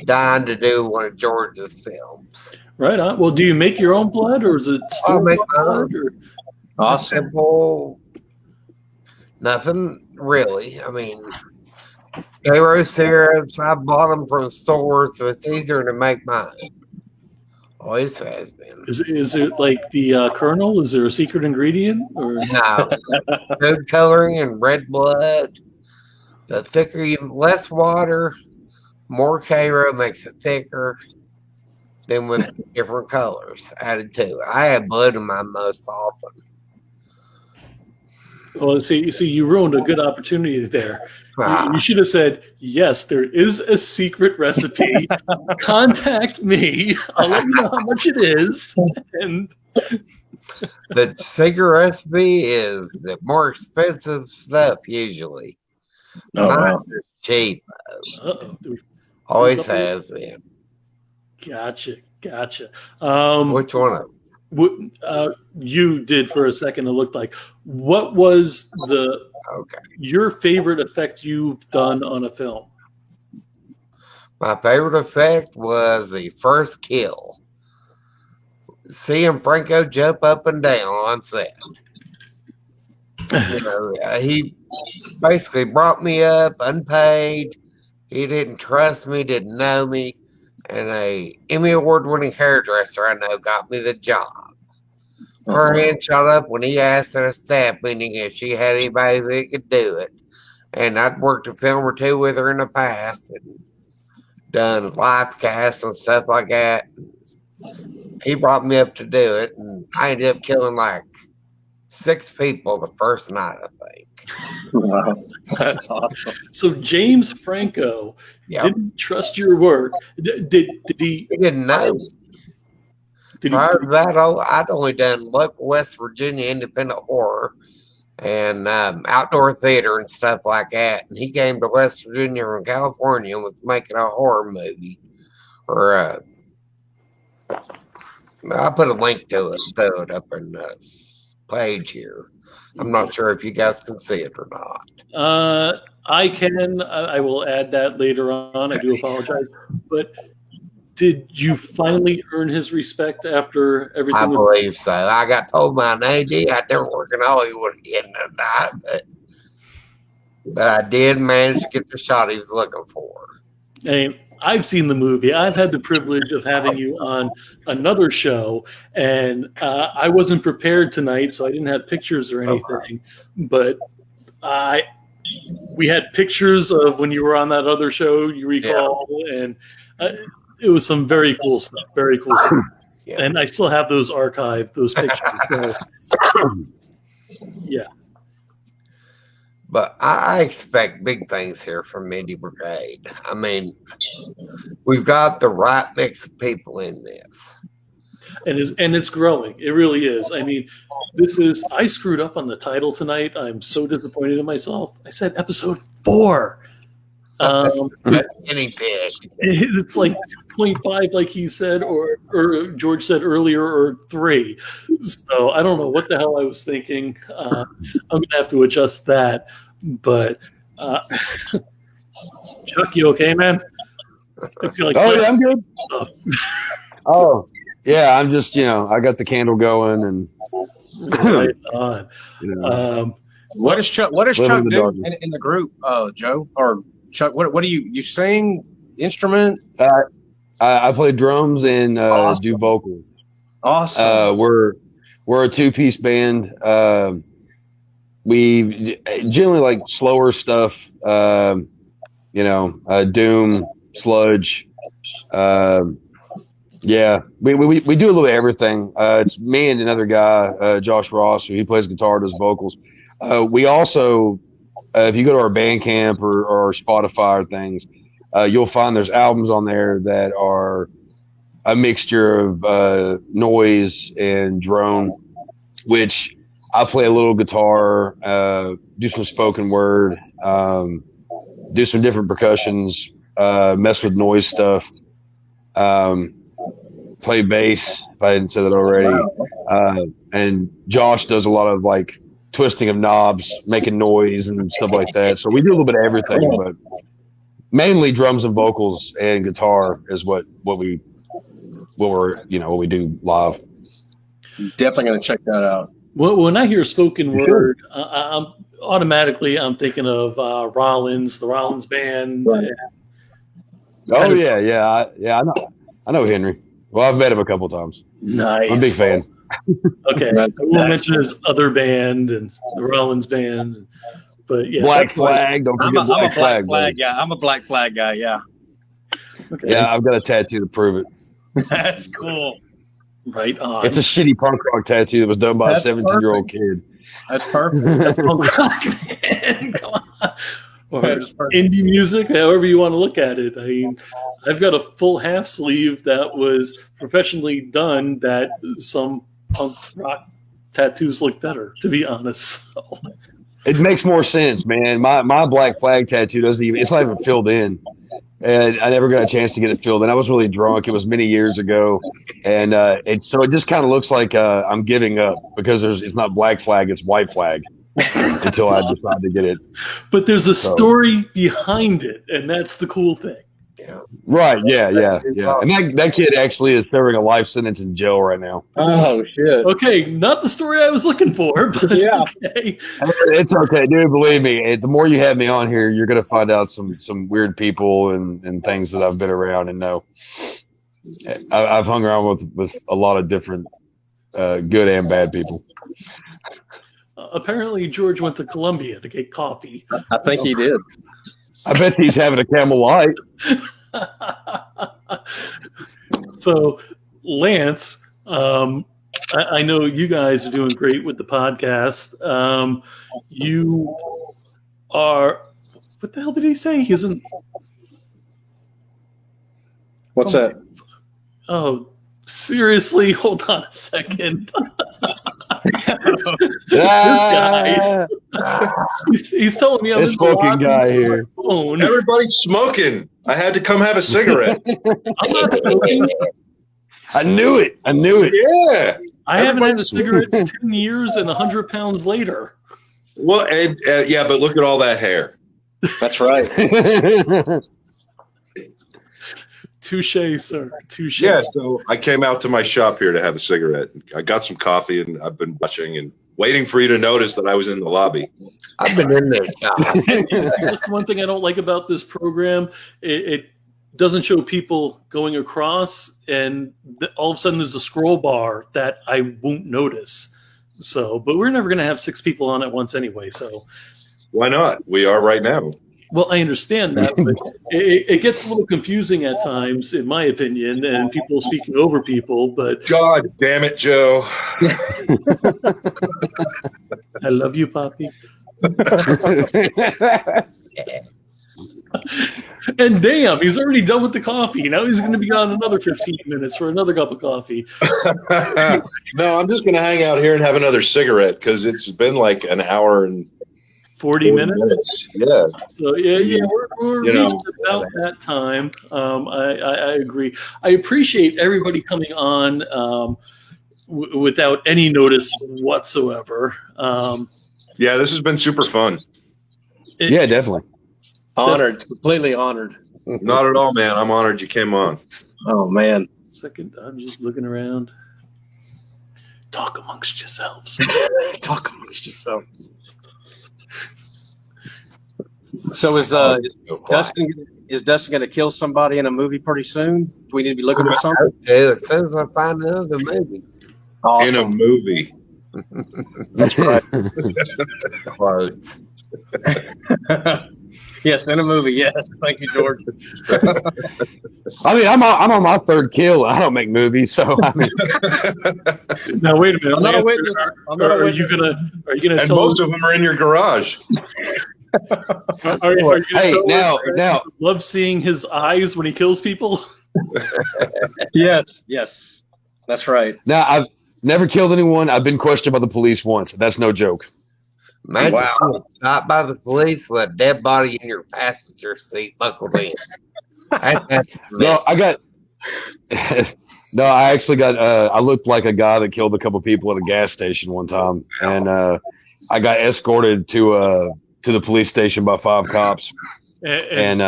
dying to do one of George's films. Right on. Well, do you make your own blood, or is it I'll make my blood? Awesome. Simple. Nothing really. I mean, Cairo syrups, I bought them from stores, so it's easier to make mine. Always has been. Is it like the Colonel? Is there a secret ingredient? Or no? Food coloring and red blood. The thicker less water, more Cairo makes it thicker. Then with different colors added to it. I have blood in mine most often. Well, see, you ruined a good opportunity there. You should have said, yes, there is a secret recipe. Contact me. I'll let you know how much it is. And the secret recipe is the more expensive stuff usually. Mine is cheap. Always has been. Gotcha. Which one of them? You did for a second. It looked like. What was your favorite effect you've done on a film? My favorite effect was the first kill. Seeing Franco jump up and down on set. He basically brought me up unpaid. He didn't trust me, didn't know me. And a Emmy Award-winning hairdresser I know got me the job. Her hand shot up when he asked at a staff meeting if she had anybody that could do it. And I'd worked a film or two with her in the past and done live casts and stuff like that. He brought me up to do it, and I ended up killing like 6 people the first night, I think. Wow, that's awesome. So James Franco didn't trust your work. Did he? He didn't know. Prior to that, I'd only done local West Virginia independent horror and outdoor theater and stuff like that. And he came to West Virginia from California and was making a horror movie or I put a link to it up in the page here. I'm not sure if you guys can see it or not. I can. I will add that later on. I do apologize. But did you finally earn his respect after everything? I believe so. I got told by an AD I'd never work in Hollywood again tonight, but I did manage to get the shot he was looking for. Hey, I've seen the movie. I've had the privilege of having you on another show, and I wasn't prepared tonight, so I didn't have pictures or anything. But we had pictures of when you were on that other show, you recall, and it was some very cool stuff. Very cool stuff. Yeah. And I still have those archived, those pictures. So, yeah. But I expect big things here from Indie Brigade. I mean, we've got the right mix of people in this. And it's growing. It really is. I mean, I screwed up on the title tonight. I'm so disappointed in myself. I said episode 4. Guinea pig. It's like 2.5, like he said, or George said earlier, or 3. So I don't know what the hell I was thinking. I'm gonna have to adjust that. But Chuck, you okay, man? I feel like yeah, I'm good. Oh, yeah, I'm just, I got the candle going and right on. What does Chuck do in the group, Joe? Or Chuck, what do you sing, instrument? I play drums and Awesome. do vocal. Awesome. We're a 2-piece band. We generally like slower stuff, doom, sludge. Yeah, we do a little bit of everything. It's me and another guy, Josh Ross, who he plays guitar, does vocals. We also, if you go to our Bandcamp or our Spotify or things, you'll find there's albums on there that are a mixture of noise and drone, which I play a little guitar, do some spoken word, do some different percussions, mess with noise stuff, play bass, if I didn't say that already. And Josh does a lot of like twisting of knobs, making noise and stuff like that. So we do a little bit of everything, but mainly drums and vocals and guitar is what we do live. Definitely gonna check that out. Well, when I hear spoken word, I'm automatically thinking of Rollins, the Rollins band. Right. I know Henry. Well, I've met him a couple times. Nice. I'm a big fan. Okay, I will mention his other band and the Rollins band, but yeah, Black Flag. Don't forget Black Flag. Yeah, I'm a Black Flag guy. Yeah. Okay. Yeah, I've got a tattoo to prove it. That's cool. Right on. It's a shitty punk rock tattoo that was done by a 17-year-old kid. That's perfect. That's punk rock, man. Come on. Or indie music, however you want to look at it. I mean, I've got a full half sleeve that was professionally done that some punk rock tattoos look better, to be honest. So. It makes more sense, man. My Black Flag tattoo it's not even filled in. And I never got a chance to get it filled in. I was really drunk. It was many years ago. And it just kind of looks like I'm giving up because it's not Black Flag, it's White Flag until I decide to get it. But there's a story behind it, and that's the cool thing. Yeah. Right, yeah. And that kid actually is serving a life sentence in jail right now. Oh, shit. Okay, not the story I was looking for, but yeah. Okay. It's okay, dude. Believe me, the more you have me on here, you're going to find out some weird people and things that I've been around and know. I've hung around with a lot of different good and bad people. Apparently, George went to Columbia to get coffee. I think he did. I bet he's having a Camel Light. So, Lance, I know you guys are doing great with the podcast. You are. What the hell did he say? He's in. What's that? Oh, seriously? Hold on a second. This guy. He's telling me I'm this fucking guy here. Phone. Everybody's smoking. I had to come have a cigarette. I'm not smoking. I knew it. Yeah. I haven't had a cigarette in 10 years and 100 pounds later. Well, and yeah, but look at all that hair. That's right. Touche, sir. Touche. Yeah, so I came out to my shop here to have a cigarette. I got some coffee, and I've been watching and waiting for you to notice that I was in the lobby. I've been in this shop. That's one thing I don't like about this program. It doesn't show people going across, and all of a sudden there's a scroll bar that I won't notice. So, but we're never going to have 6 people on at once anyway. So, Why not? We are right now. well, I understand that, but it gets a little confusing at times, in my opinion, and people speaking over people. But God damn it, Joe. I love you, Poppy. And damn, he's already done with the coffee. Now he's going to be on another 15 minutes for another cup of coffee. No, I'm just going to hang out here and have another cigarette because it's been like an hour and 40 minutes. Yeah. So yeah, we're reaching about that time. I agree. I appreciate everybody coming on without any notice whatsoever. Yeah, this has been super fun. Yeah, definitely. Honored, completely honored. Not at all, man. I'm honored you came on. Oh man. Second, I'm just looking around. Talk amongst yourselves. Talk amongst yourself. So is Dustin going to kill somebody in a movie pretty soon? Do we need to be looking for something? As soon as I find another movie. In a movie. That's right. Quotes. Yes, in a movie. Yes, thank you, George. I mean, I'm on my 3rd kill. I don't make movies, so I mean. Now wait a minute. I'm not a witness. Are you gonna And tell most of them are in your garage. Are you gonna Hey, tell now. love seeing his eyes when he kills people? Yes, that's right. Now, I've never killed anyone. I've been questioned by the police once. That's no joke. Imagine Wow. being shot by the police with a dead body in your passenger seat buckled in. No, I got. No, I actually got. I looked like a guy that killed a couple people at a gas station one time, and I got escorted to the police station by 5 cops, and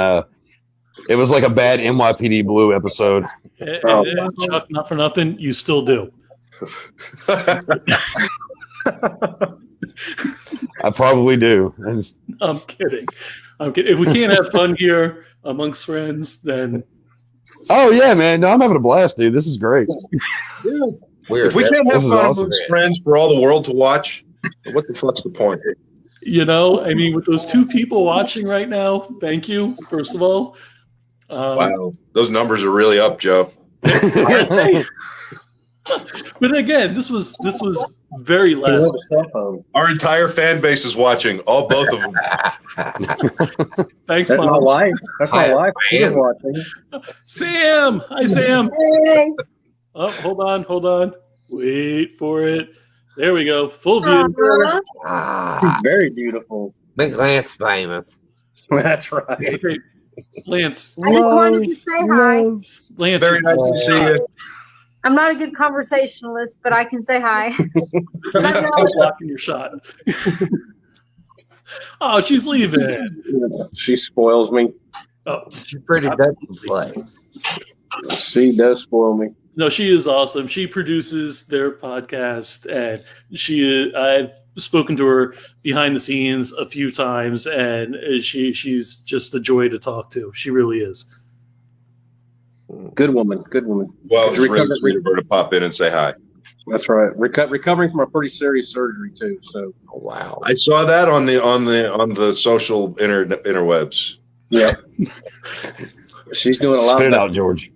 it was like a bad NYPD Blue episode. And Chuck, not for nothing, you still do. I probably do. I'm kidding. If we can't have fun here amongst friends, then Oh yeah, man! No, I'm having a blast, dude. This is great. Weird. If we can't have This is fun awesome. amongst friends for all the world to watch, what the fuck's the point? I mean, with those 2 people watching right now, thank you, first of all. Wow, those numbers are really up, Joe. But again, this was very last. Our entire fan base is watching, both of them. Thanks, That's my Mom. wife. That's my wife. She's watching. Sam! Hi, Sam. Hey. Oh, hold on. Wait for it. There we go. Full view. Ah, Very beautiful. Big Lance famous. That's right. Okay, Lance. I just wanted to say hi. Lance. Very nice to see you. I'm not a good conversationalist, but I can say hi. Lance is blocking your shot. Oh, she's leaving. She spoils me. Oh, She's pretty good to play. She does spoil me. no, she is awesome. She produces their podcast, and I've spoken to her behind the scenes a few times, and she's just a joy to talk to. She really is. Good woman. Well, it's really sweet of her to pop in and say hi. That's right. Recovering from a pretty serious surgery too. So Oh, wow. I saw that on the social interwebs. yeah, she's doing a lot. Spit it Better. out, George.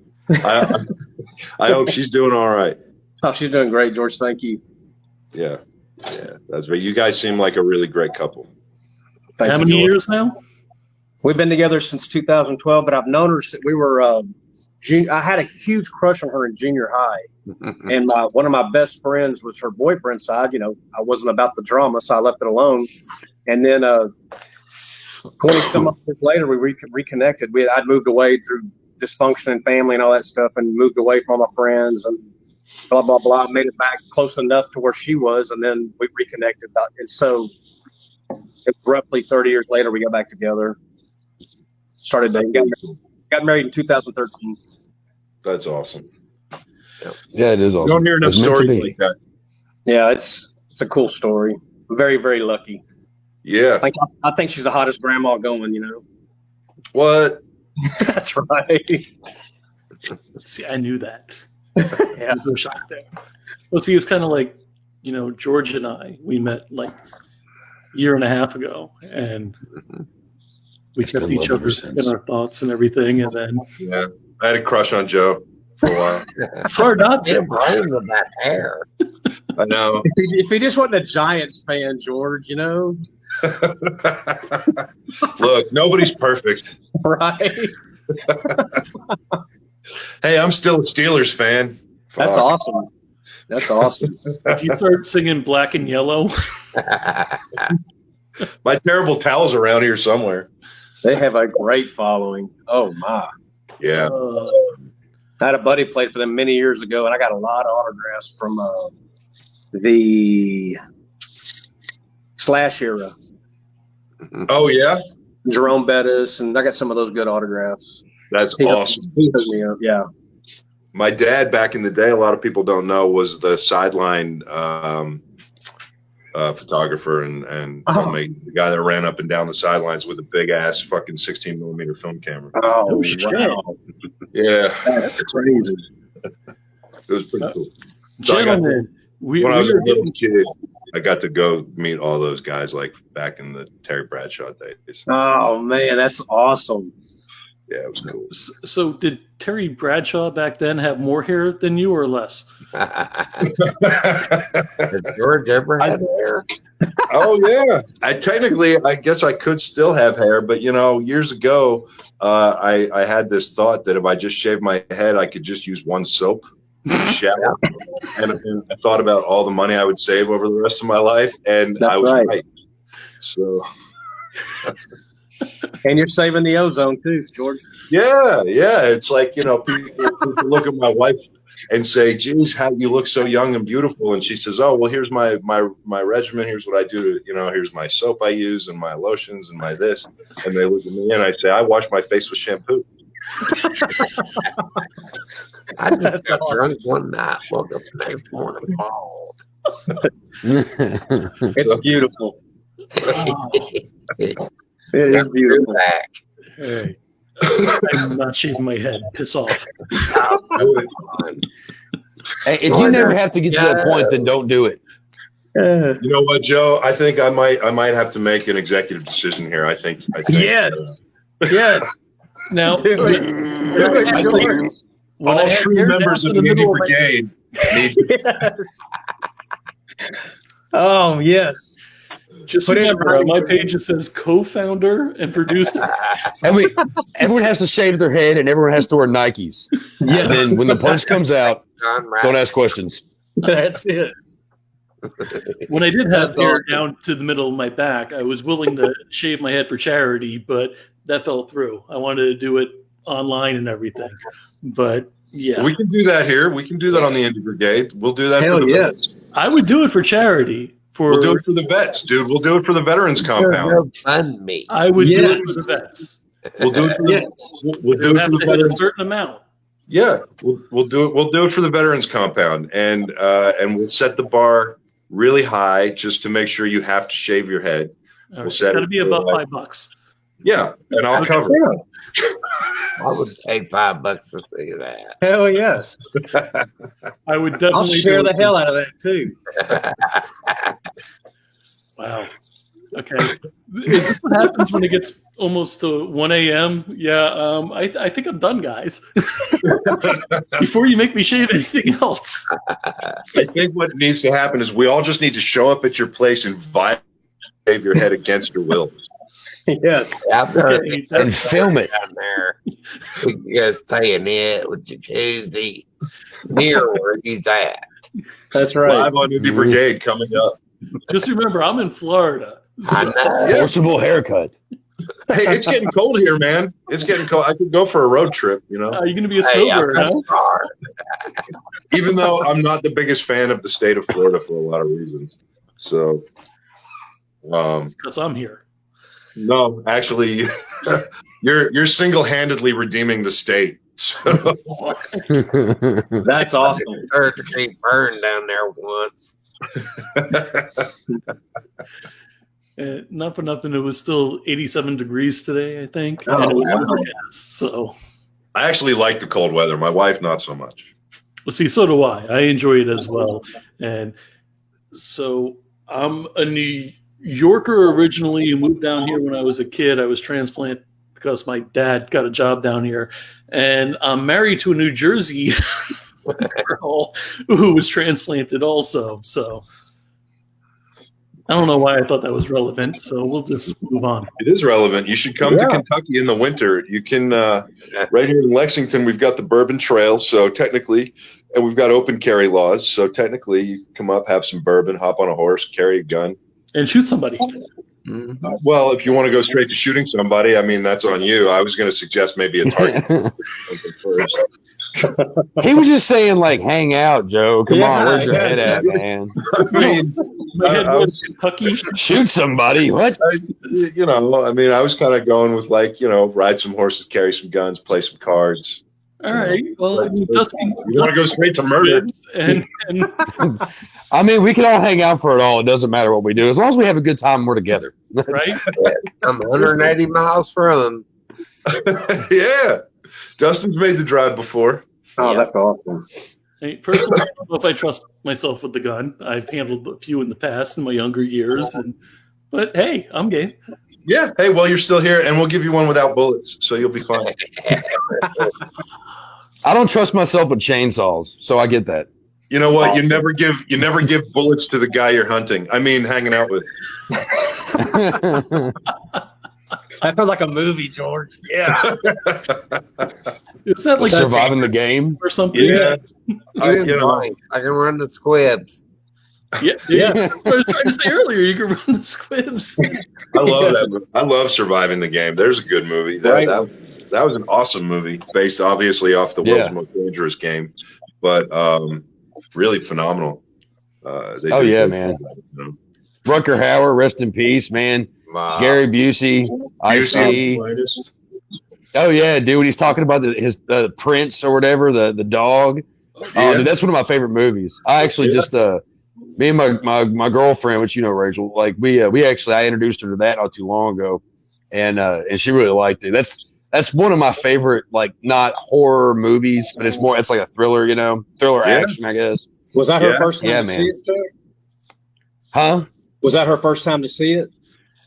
I hope she's doing all right. Oh, she's doing great, George. Thank you. Yeah, that's right. You guys seem like a really great couple. Thank How you, many George. years now? We've been together since 2012, but I've known her since we were. I had a huge crush on her in junior high, and one of my best friends was her boyfriend. So I wasn't about the drama, so I left it alone. And then 20 some years later, we reconnected. I'd moved away through dysfunction in family and all that stuff, and moved away from all my friends and blah blah blah. Made it back close enough to where she was, and then we reconnected. And so, it was roughly 30 years later, we got back together. Started dating. Got married in 2013. That's awesome. Yeah, it is awesome. You don't hear enough It's meant to stories be. like that. Yeah, it's a cool story. Very, very lucky. Yeah. I think she's the hottest grandma going, you know. What? That's right. See, I knew that. Yeah. No shock there. Well, see, it's kind of like, you know, George and I, we met like a year and a half ago, and we It's kept been each 11 other years in since. our thoughts and everything, and then Yeah. I had a crush on Joe for a while. it's hard not Can't to. blame him about hair. I know. If he just wasn't a Giants fan, George, you know, Look, nobody's perfect. right? Hey, I'm still a Steelers fan. That's Fuck. awesome. That's awesome. If you start singing Black and Yellow, My terrible towels around here somewhere. They have a great following. Oh my! Yeah. I had a buddy played for them many years ago, and I got a lot of autographs from the Slash era. Oh, yeah? Jerome Bettis, and I got some of those good autographs. That's He awesome. He hooked me up. Yeah. My dad, back in the day, a lot of people don't know, was the sideline photographer and filmmaker, the guy that ran up and down the sidelines with a big ass fucking 16 millimeter film camera. Oh, Oh, shit. wow. Yeah, That's crazy. it was pretty cool. So I got- gentlemen, we when I was a are little kid, I got to go meet all those guys like back in the Terry Bradshaw days. Oh man, that's awesome. Yeah, it was cool. So did Terry Bradshaw back then have more hair than you or less? Has George ever had hair? Oh yeah, I guess I could still have hair, but you know, years ago, I had this thought that if I just shaved my head, I could just use one soap to shower, and I thought about all the money I would save over the rest of my life, and That's I was right. right. So And you're saving the ozone too, George. yeah, it's like, you know, people look at my wife and say, "Geez, how you look so young and beautiful," and she says, "Oh, well, here's my regimen. Here's what I do. You know, here's my soap I use and my lotions and my this." And they look at me and I say, "I wash my face with shampoo." I just got drunk one night, woke up the next morning bald. It's beautiful. Wow. It is beautiful. Back. Hey, I'm not shaving my head. Piss off. Hey, if you never have to get to that point, then don't do it. You know what, Joe? I think I might have to make an executive decision here. I think Yes. Yes. Now, Do it. Do it, George. when I all had true hair members down of to the Indie middle of my- Brigade need Yes. Oh yes. Just Put it in remember, on my writing. page it says co-founder and producer. Everyone has to shave their head and everyone has to wear Nikes. Yeah. And then when the punch comes out, John don't Rath. ask questions. That's it. When I did have That's hair awesome. down to the middle of my back, I was willing to shave my head for charity, but that fell through. I wanted to do it online and everything. But yeah, We can do that here. We can do that on the Indie Brigade. We'll do that. Hell for the yes. vets. I would do it for charity. We'll do it for the vets, dude. We'll do it for the veterans compound. No fun me. I would do Yes. it for the vets. We'll do it for the. Yes. We'll do You it have for the to hit a veterans. certain amount. Yeah, we'll do it. We'll do it for the veterans compound, and we'll set the bar really high just to make sure you have to shave your head. All right. It's set got to it be for, about like- $5. Yeah, and I'll Okay. cover. I would pay $5 to see that. Hell yes. I would I'll definitely share do the it. hell out of that too. Wow. Okay. Is this what happens when it gets almost to 1 a.m.? Yeah. I think I'm done, guys. Before you make me shave anything else. I think what needs to happen is we all just need to show up at your place and shave your head against your will. Yes. I've done Okay, it And film it. down there. We can go stay in it with your Tuesday near where he's at. That's right. Live on Indie Brigade coming up. Just remember, I'm in Florida. I know. Forcible haircut. Hey, it's getting cold here, man. It's getting cold. I could go for a road trip, you know. Are you going to be a snowbird, huh? Even though I'm not the biggest fan of the state of Florida for a lot of reasons. So, Because I'm here. no, actually, you're single-handedly redeeming the state. So. That's awesome. Heard to be burned down there once. Not for nothing, it was still 87 degrees today, I think. Oh, and it was wow. overcast, so. I actually like the cold weather. My wife, not so much. Well, see, so do I. I enjoy it as well. And so I'm a New Yorker originally, moved down here when I was a kid. I was transplanted because my dad got a job down here. And I'm married to a New Jersey girl who was transplanted also. So I don't know why I thought that was relevant. So we'll just move on. It is relevant. You should come to Kentucky in the winter. You can, right here in Lexington, we've got the Bourbon Trail. So technically, and we've got open carry laws. So technically, you can come up, have some bourbon, hop on a horse, carry a gun. And shoot somebody. Well, if you want to go straight to shooting somebody, I mean, that's on you. I was going to suggest maybe a target first. He was just saying, like, hang out, Joe. Come on, where's your head at, man? I mean, My head was Kentucky. Shoot somebody. What? I mean, I was kind of going with, like, ride some horses, carry some guns, play some cards. All right. Well, I mean, Dustin, You want to go straight to murder? and I mean, we can all hang out for it all. It doesn't matter what we do. As long as we have a good time and we're together. right. I'm 180 miles from him. Yeah. Dustin's made the drive before. Oh, that's awesome. Hey, personally, I don't know if I trust myself with the gun. I've handled a few in the past in my younger years, but hey, I'm game. Yeah. Hey, well, you're still here, and we'll give you one without bullets, so you'll be fine. I don't trust myself with chainsaws, so I get that. You know what? You never give bullets to the guy you're hunting. I mean, hanging out with. That sounds like a movie, George. Yeah. Is that like Surviving the game? or something? Yeah. I can run the squibs. Yeah. I was trying to say earlier, you can run the squibs. I love that movie. I love Surviving the Game. There's a good movie. That was an awesome movie, based obviously off the world's most dangerous game, but really phenomenal. Man. Rutger Hauer, rest in peace, man. Wow. Gary Busey, Ice-T. Oh yeah, dude. When he's talking about his Prince or whatever, the dog. Yeah. Dude, that's one of my favorite movies. I actually just me and my girlfriend, which you know, Rachel, like we actually I introduced her to that not too long ago, and she really liked it. That's one of my favorite, like, not horror movies, but it's like a thriller, action, I guess. Was that her first time to see it, Joe? Huh? Was that her first time to see it?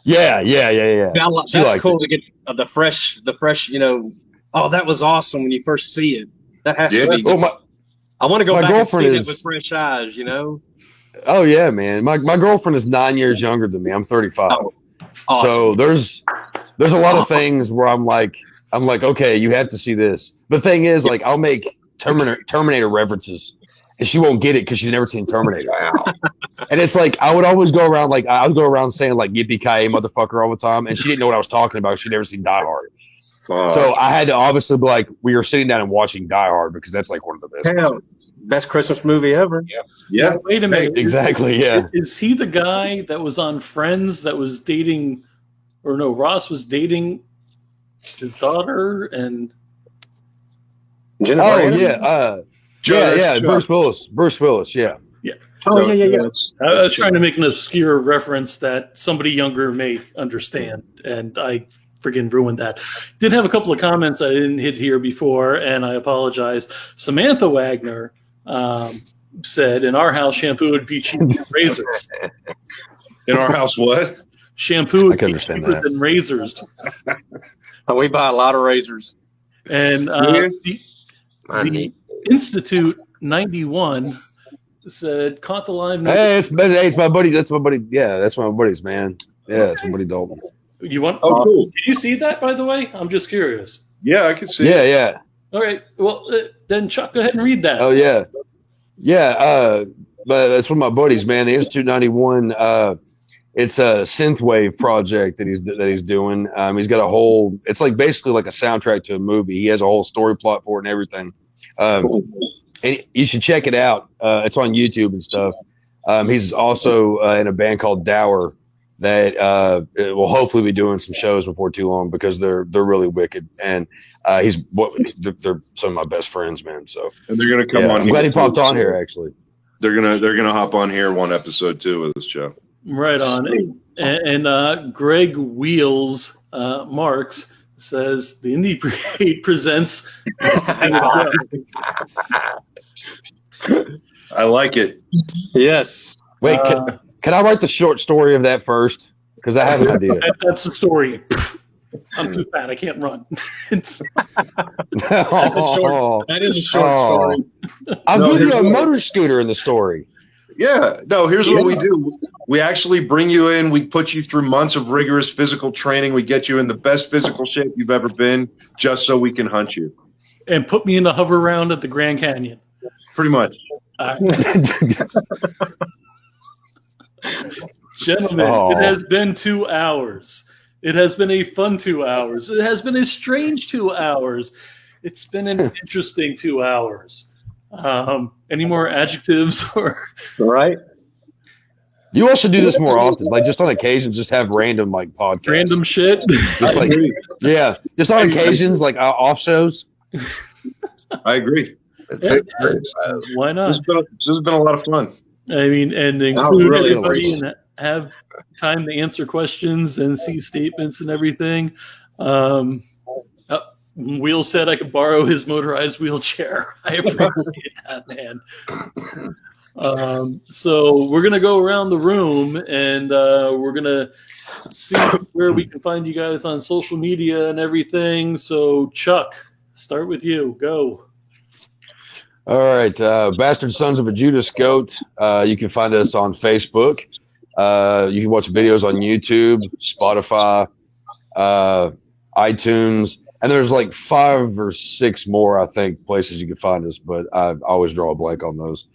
Yeah. That's cool to get the fresh, oh, that was awesome when you first see it. That has to be. I want to go back and see it with fresh eyes, Oh, yeah, man. My girlfriend is 9 years younger than me. I'm 35. Oh, awesome. So there's a lot of things where I'm like, okay, you have to see this. The thing is, like, I'll make Terminator references, and she won't get it because she's never seen Terminator. And it's like I would always go around saying like yippee-ki-yay motherfucker all the time, and she didn't know what I was talking about. She'd never seen Die Hard. So I had to obviously be like, we were sitting down and watching Die Hard because that's like one of the best Christmas movie ever. Yeah. Wait a minute. Exactly. Yeah. Is he the guy that was on Friends that was dating, or no? Ross was dating his daughter and. Jennifer Bruce Willis. Yeah. Yeah. Oh yeah. I was trying to make an obscure reference that somebody younger may understand, and I friggin' ruined that. Did have a couple of comments I didn't hit here before, and I apologize. Samantha Wagner said, "In our house, shampoo would be cheaper than razors." In our house, what? Shampoo would be cheaper than razors. We buy a lot of razors. And the Institute 91 said, "Caught the line." Hey, it's my buddy. That's my buddy. Yeah, that's my buddies, man. Yeah, it's my buddy Dalton. You want? Oh, cool. Did you see that, by the way? I'm just curious. Yeah, I can see. Yeah. All right. Well, then Chuck, go ahead and read that. Oh yeah. But that's one of my buddies, man. The Institute 91. It's a synthwave project that he's doing. He's got a whole. It's like basically like a soundtrack to a movie. He has a whole story plot for it and everything. And you should check it out. It's on YouTube and stuff. He's also in a band called Dower that will hopefully be doing some shows before too long because they're really wicked. And they're some of my best friends, man. So and they're gonna come on. I'm glad he popped on here. Actually, they're gonna hop on here one episode too with this show. Right on. And Greg Wheels Marks says the Indie Brigade presents. I like it. Yes. Wait, can I write the short story of that first? Because I have an idea. That's the story. I'm too fat. I can't run. That's that is a short story. I'll give you a motor scooter in the story. Yeah. No, here's what we do. We actually bring you in. We put you through months of rigorous physical training. We get you in the best physical shape you've ever been just so we can hunt you. And put me in the hover round at the Grand Canyon. Pretty much. Gentlemen, it has been 2 hours. It has been a fun 2 hours. It has been a strange 2 hours. It's been an interesting 2 hours. Any more adjectives or right? You all should do this more often. Like just on occasions, just have random like podcasts. Random shit. Just like just on occasions, like off shows. I agree. Why not? This has been a lot of fun. I mean, and include everybody and have time to answer questions and see statements and everything. Wheel said I could borrow his motorized wheelchair. I appreciate that, man. So we're going to go around the room and we're going to see where we can find you guys on social media and everything. So, Chuck, start with you. Go. All right. Bastard Sons of a Judas Goat. You can find us on Facebook. You can watch videos on YouTube, Spotify, iTunes. And there's like 5 or 6 more, I think, places you can find us, but I always draw a blank on those.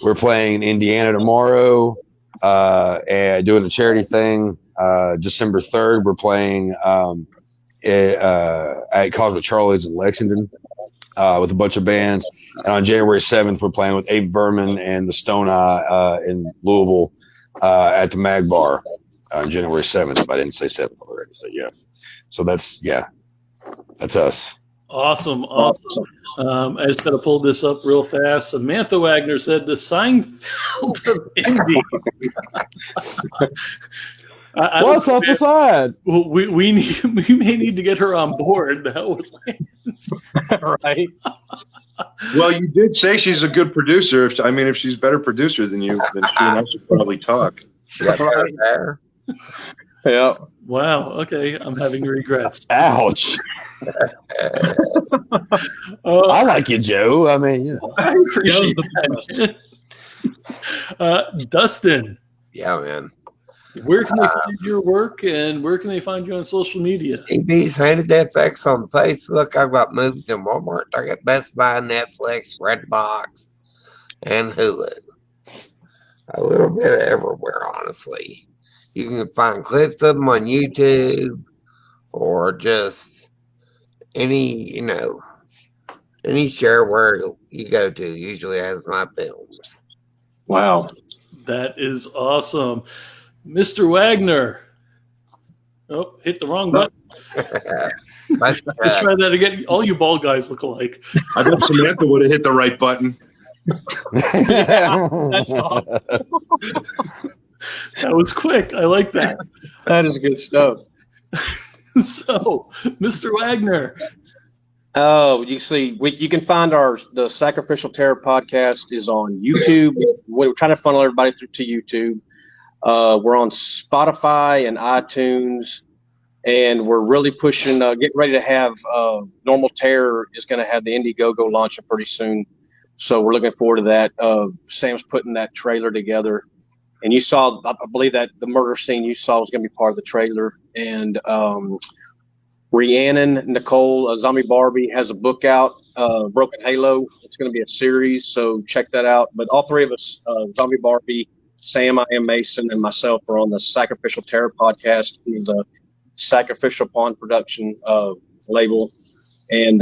We're playing Indiana tomorrow and doing a charity thing. December 3rd, we're playing at Cosmic Charlie's in Lexington with a bunch of bands. And on January 7th, we're playing with Ape Vermin and the Stone Eye in Louisville at the Mag Bar on January 7th, if I didn't say 7th already. So, yeah. So that's us. Awesome. I just got to pull this up real fast. Samantha Wagner said the Seinfeld of Indy. What's up the side? Well, we may need to get her on board. That was right. Well, you did say she's a good producer. If she's a better producer than you, then she and I should probably talk. Yeah. Wow. Okay. I'm having regrets. Ouch. I like you, Joe. I mean, I appreciate that. Dustin. Yeah, man. Where can they find your work and where can they find you on social media? TV's Hainted FX on Facebook. I've got movies in Walmart, Target, Best Buy, Netflix, Redbox, and Hulu. A little bit everywhere, honestly. You can find clips of them on YouTube or just any shareware you go to usually has my films. Wow. That is awesome. Mr. Wagner. Oh, hit the wrong button. Let's try that again. All you bald guys look alike. I bet Samantha would have hit the right button. That's awesome. That was quick. I like that. That is good stuff. So, Mr. Wagner. Oh, you see, you can find the Sacrificial Terror Podcast is on YouTube. We're trying to funnel everybody through to YouTube. We're on Spotify and iTunes, and we're really pushing, getting ready to have Normal Terror is going to have the Indiegogo launching pretty soon. So we're looking forward to that. Sam's putting that trailer together. And you saw, I believe that the murder scene you saw was going to be part of the trailer. And Rhiannon Nicole, Zombie Barbie, has a book out, Broken Halo. It's going to be a series, so check that out. But all three of us, Zombie Barbie, Sam, I Am Mason, and myself are on the Sacrificial Terror Podcast, the Sacrificial Pawn Production label. And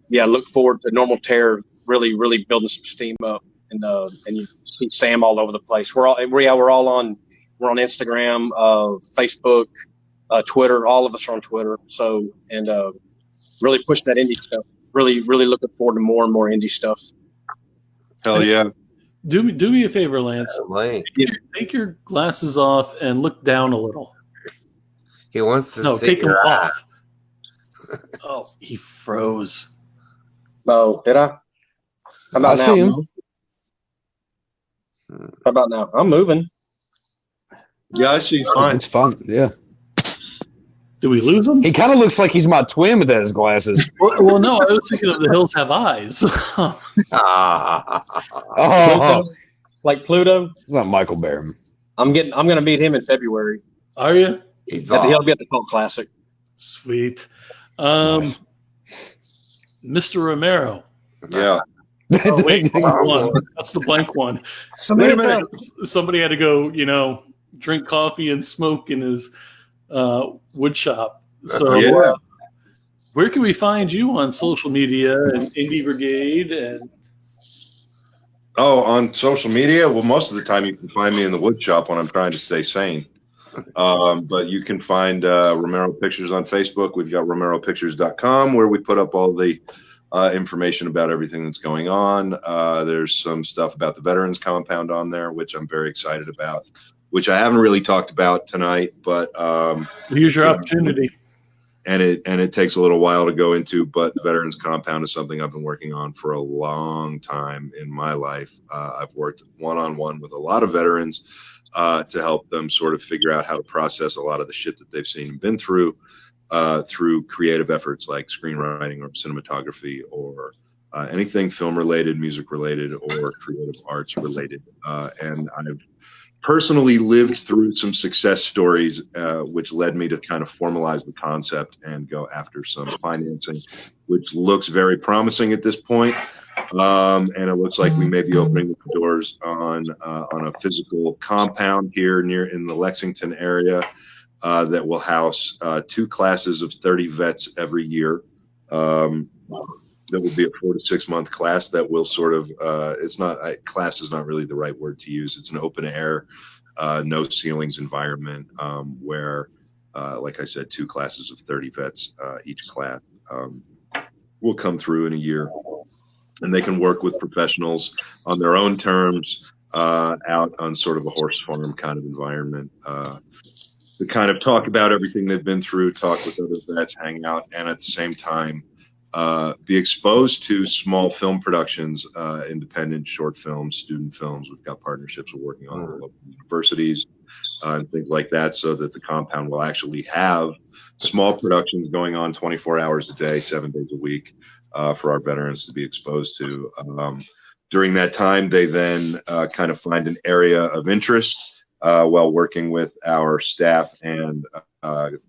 look forward to Normal Terror really building some steam up. And you see Sam all over the place. We're all on Instagram, Facebook, Twitter. All of us are on Twitter. So really pushing that indie stuff. Really looking forward to more and more indie stuff. Hell yeah. Do me a favor, Lance. Take your glasses off and look down a little. He wants to see take them your off. eye. Oh, he froze. Oh, did I? How about I now? see him. How about now? I'm moving. Yeah, I see. Fine. It's fun. Yeah. Did we lose him? He kind of looks like he's my twin with his glasses. Well, no, I was thinking of The Hills Have Eyes. Oh, Like Pluto. it's not Michael Barron. I'm gonna meet him in February. Are you? He'll be at the Cult Classic. Sweet. Nice. Mr. Romero. Yeah. Oh, wait, hold on. That's the blank one. Samantha. Somebody had to go, drink coffee and smoke in his wood shop. So where can we find you on social media and Indie Brigade? And on social media? Well, most of the time you can find me in the wood shop when I'm trying to stay sane. But you can find Romero Pictures on Facebook. We've got romeropictures.com where we put up all the information about everything that's going on. There's some stuff about the Veterans Compound on there, which I'm very excited about, which I haven't really talked about tonight, but here's your opportunity. And it takes a little while to go into, but the Veterans Compound is something I've been working on for a long time in my life. I've worked one-on-one with a lot of veterans to help them sort of figure out how to process a lot of the shit that they've seen and been through creative efforts like screenwriting or cinematography or anything film related, music related, or creative arts related. And I've personally lived through some success stories, which led me to kind of formalize the concept and go after some financing, which looks very promising at this point. And it looks like we may be opening the doors on a physical compound here in the Lexington area that will house 2 classes of 30 vets every year. That will be a 4 to 6 month class that will sort of, class is not really the right word to use. It's an open air, no ceilings environment where, like I said, 2 classes of 30 vets each class will come through in a year. And they can work with professionals on their own terms out on sort of a horse farm kind of environment to kind of talk about everything they've been through, talk with other vets, hang out, and at the same time be exposed to small film productions, independent short films, student films. We've got partnerships we're working on with local universities and things like that, so that the compound will actually have small productions going on 24 hours a day, 7 days a week for our veterans to be exposed to. During that time, they then kind of find an area of interest while working with our staff and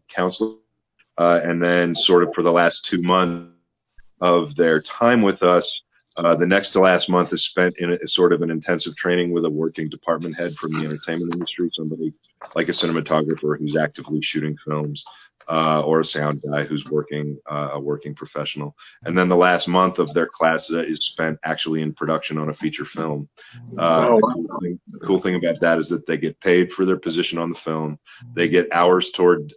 counselors. And then sort of for the last 2 months of their time with us, the next to last month is spent in a sort of an intensive training with a working department head from the entertainment industry, somebody like a cinematographer who's actively shooting films, or a sound guy who's working a working professional. And then the last month of their class is spent actually in production on a feature film. The cool thing about that is that they get paid for their position on the film. They get hours toward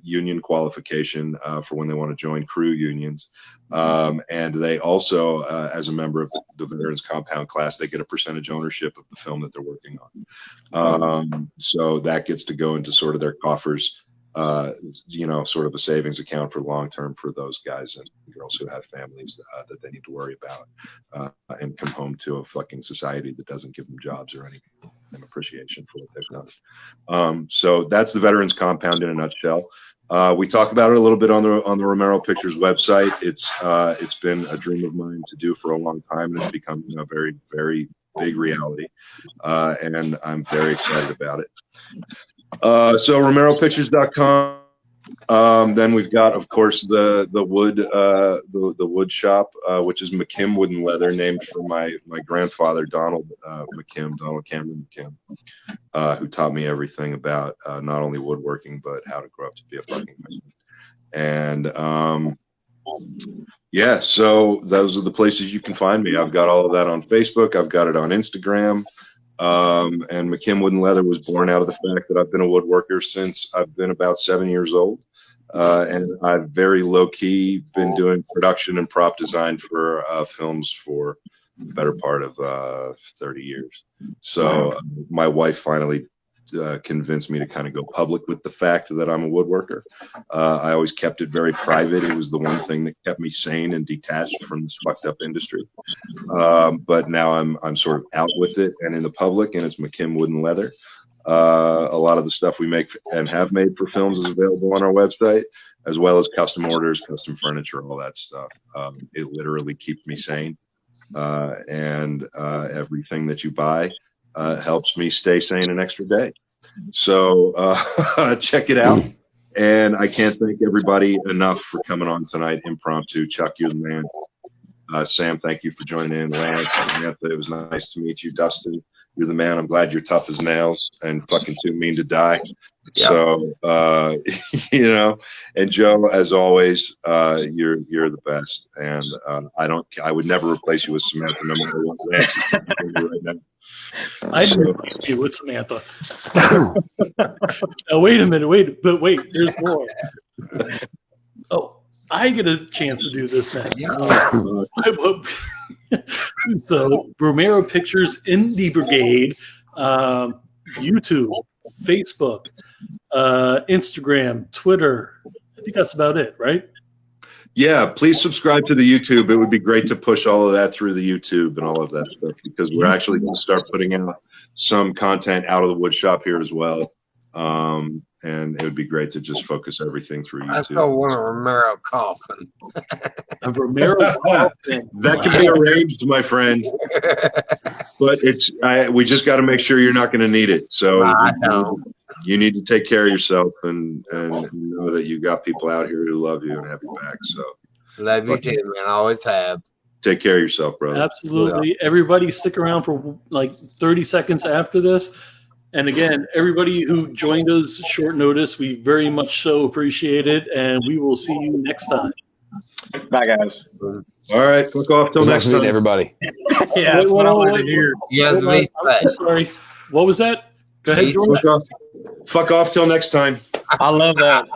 union qualification for when they want to join crew unions. And they also, as a member of the Veterans Compound class, they get a percentage ownership of the film that they're working on. So that gets to go into sort of their coffers, sort of a savings account for long term for those guys and girls who have families that they need to worry about and come home to a fucking society that doesn't give them jobs or any appreciation for what they've done. So that's the Veterans Compound in a nutshell. We talk about it a little bit on the Romero Pictures website. It's been a dream of mine to do for a long time, and it's become a very, very big reality. And I'm very excited about it. So RomeroPictures.com, Then we've got, of course, the wood wood shop, which is McKim Wood and Leather, named for my grandfather, Donald Cameron McKim, who taught me everything about not only woodworking but how to grow up to be a fucking man. And yeah, so those are the places you can find me. I've got all of that on Facebook. I've got it on Instagram. And McKim Wood and Leather was born out of the fact that I've been a woodworker since I've been about 7 years old. And I've very low-key been doing production and prop design for films for the better part of 30 years. So my wife finally convinced me to kind of go public with the fact that I'm a woodworker. I always kept it very private. It was the one thing that kept me sane and detached from this fucked up industry. But now I'm sort of out with it and in the public, and it's McKim Wood and Leather. A lot of the stuff we make and have made for films is available on our website, as well as custom orders, custom furniture, all that stuff. It literally keeps me sane. And everything that you buy helps me stay sane an extra day. So check it out. And I can't thank everybody enough for coming on tonight. Impromptu. Chuck, you're the man. Sam, thank you for joining in. Lance, Samantha, it was nice to meet you. Dustin, you're the man. I'm glad you're tough as nails and fucking too mean to die. Yep. So, you know, and Joe, as always, you're the best. And I would never replace you with Samantha, no matter what Lance is right now. I didn't replace you with Samantha. Now, wait a minute. Wait, there's more. Oh, I get a chance to do this now. Yeah. So, Romero Pictures Indie Brigade, YouTube, Facebook, Instagram, Twitter. I think that's about it, right? Yeah, please subscribe to the YouTube. It would be great to push all of that through the YouTube and all of that stuff, because we're actually going to start putting out some content out of the wood shop here as well. And it would be great to just focus everything through YouTube. I still want a Romero coffin. A Romero coffin. That can be arranged, my friend. But we just got to make sure you're not going to need it. So you need to take care of yourself and know that you got people out here who love you and have your back. So love you too, man. I always have. Take care of yourself, brother. Absolutely. Yeah. Everybody stick around for like 30 seconds after this. And again, everybody who joined us short notice, we very much so appreciate it. And we will see you next time. Bye, guys. All right. Fuck off till next time, everybody. Yeah, that's what I wanted to hear. Yes, I'm sorry. What was that? Go ahead, George. Fuck off till next time. I love that.